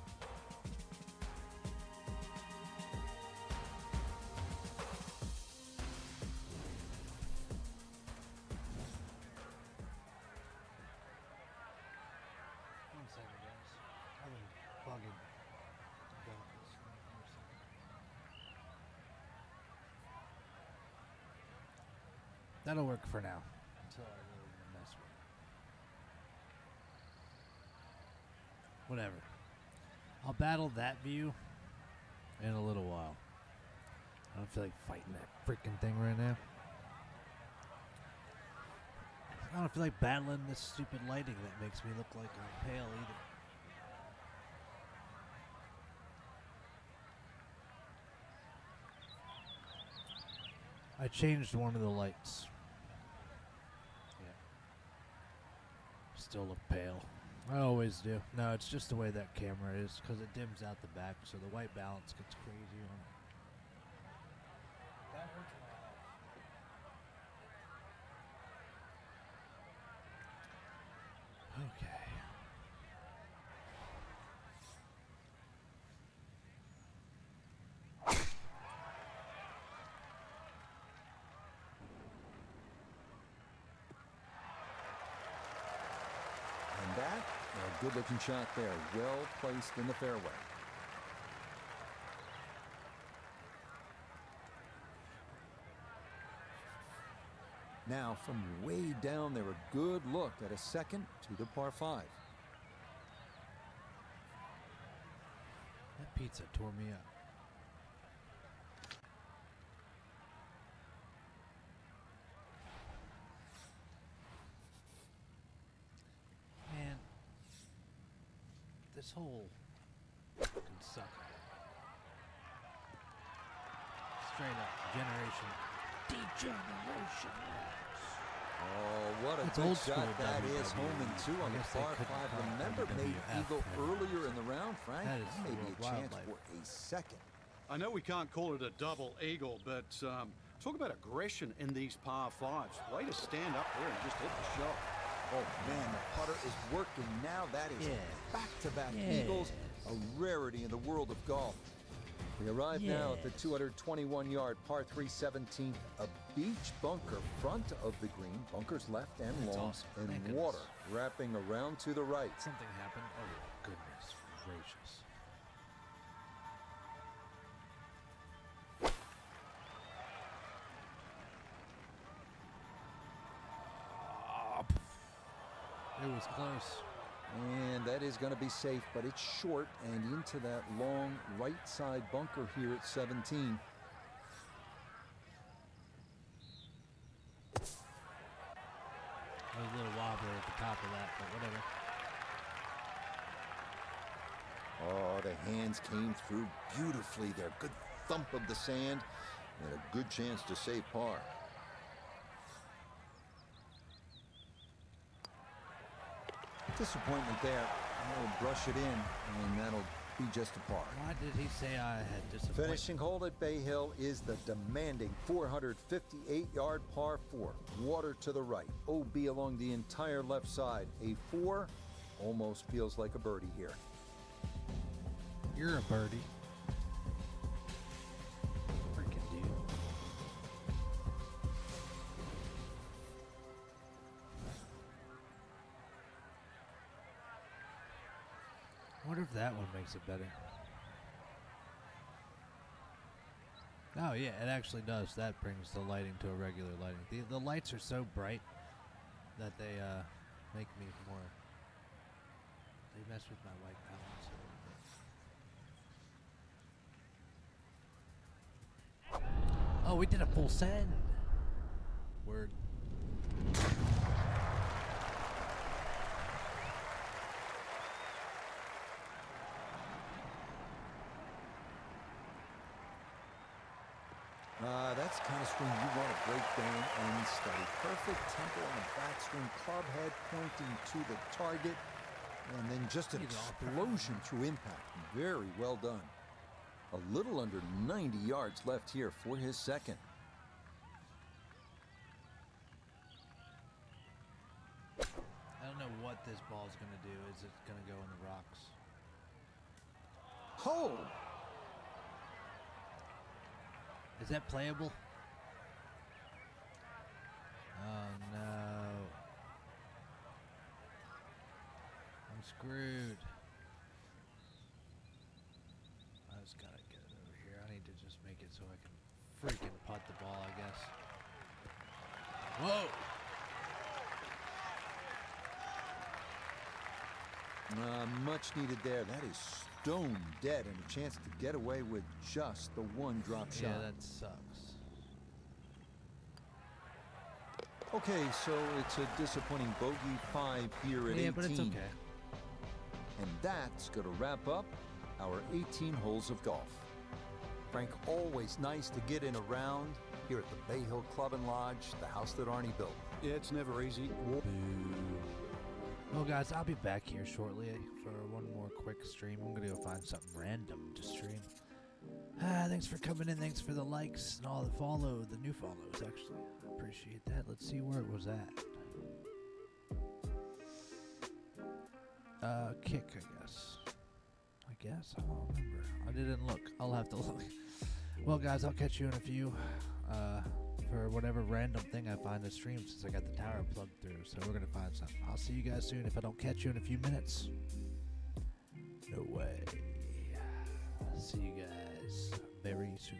[SPEAKER 1] One second, guys. I've been bugging about this one for a second. That'll work for now. Until I really mess with it. Whatever. I'll battle that view in a little while. I don't feel like fighting that freaking thing right now. I don't feel like battling this stupid lighting that makes me look like I'm pale either. I changed one of the lights. Yeah. Still look pale. I always do. No, it's just the way that camera is because it dims out the back, so the white balance gets crazy on it. That hurts my eye. Okay.
[SPEAKER 2] And that, a good-looking shot there. Well placed in the fairway. Now, from way down there, a good look at a second to the par 5.
[SPEAKER 1] That pizza tore me up. this whole fucking sucker. Straight up generation degeneration.
[SPEAKER 2] Oh, what a
[SPEAKER 1] It's
[SPEAKER 2] good
[SPEAKER 1] old
[SPEAKER 2] shot
[SPEAKER 1] school
[SPEAKER 2] that is.
[SPEAKER 1] WWE.
[SPEAKER 2] Home and two on
[SPEAKER 1] I
[SPEAKER 2] the
[SPEAKER 1] guess they
[SPEAKER 2] par
[SPEAKER 1] couldn't
[SPEAKER 2] five.
[SPEAKER 1] call it
[SPEAKER 2] Remember, made
[SPEAKER 1] WWF
[SPEAKER 2] eagle
[SPEAKER 1] anymore.
[SPEAKER 2] earlier in the round, Frank.
[SPEAKER 1] That is
[SPEAKER 2] Maybe
[SPEAKER 1] the
[SPEAKER 2] a
[SPEAKER 1] world
[SPEAKER 2] chance
[SPEAKER 1] wildlife.
[SPEAKER 2] for a second.
[SPEAKER 3] I know we can't call it a double eagle, but talk about aggression in these par fives. Way to stand up there and just hit the shot.
[SPEAKER 2] Oh, man, the putter is working now. That is
[SPEAKER 1] Yes.
[SPEAKER 2] back-to-back
[SPEAKER 1] Yes.
[SPEAKER 2] eagles, a rarity in the world of golf. We arrive now at the 221-yard par 3 17th, a beach bunker front of the green, bunkers left and
[SPEAKER 1] That's
[SPEAKER 2] long,
[SPEAKER 1] awesome.
[SPEAKER 2] and
[SPEAKER 1] Thank
[SPEAKER 2] water
[SPEAKER 1] goodness.
[SPEAKER 2] wrapping around to the right.
[SPEAKER 1] Something happened. Oh, goodness gracious. It was close.
[SPEAKER 2] And that is going to be safe, but it's short and into that long right side bunker here at 17.
[SPEAKER 1] There was a little wobbler at the top of that, but whatever.
[SPEAKER 2] Oh, the hands came through beautifully there. Good thump of the sand and a good chance to save par. Disappointment there. I'll brush it in, and that'll be just a par.
[SPEAKER 1] Why did he say I had disappointment?
[SPEAKER 2] Finishing hole at Bay Hill is the demanding 458-yard par 4. Water to the right. OB along the entire left side. A 4 almost feels like a birdie here.
[SPEAKER 1] You're a birdie. Freaking dude. I wonder if that one makes it better. Oh yeah, it actually does. That brings the lighting to a regular lighting. The lights are so bright that they make me more. They mess with my white balance. Oh, we did a full send. Word.
[SPEAKER 2] That's the kind of swing you want to break down and study. Perfect tempo on the backswing, club head pointing to the target, and then just an explosion through impact. Very well done. A little under 90 yards left here for his second.
[SPEAKER 1] I don't know what this ball is going to do. Is it going to go in the rocks?
[SPEAKER 2] Oh!
[SPEAKER 1] Is that playable? Oh no. I'm screwed. I just gotta get it over here. I need to just make it so I can freaking putt the ball, I guess. Whoa!
[SPEAKER 2] Much needed there. That is stone dead, and a chance to get away with just the one drop shot.
[SPEAKER 1] Yeah, that sucks.
[SPEAKER 2] Okay, so it's a disappointing bogey 5 here at 18.
[SPEAKER 1] Yeah, but it's okay.
[SPEAKER 2] And that's going to wrap up our 18 holes of golf. Frank, always nice to get in a round here at the Bay Hill Club and Lodge, the house that Arnie built.
[SPEAKER 3] Yeah, it's never easy.
[SPEAKER 1] Well, guys, I'll be back here shortly for one more quick stream. I'm going to go find something random to stream. Thanks for coming in. Thanks for the likes and all the new follows, actually. I appreciate that. Let's see where it was at. Kick, I guess. I don't remember. I didn't look. I'll have to look. Well, guys, I'll catch you in a few for whatever random thing I find to stream since I got the tower plugged through. So we're going to find something. I'll see you guys soon if I don't catch you in a few minutes. No way. See you guys very soon.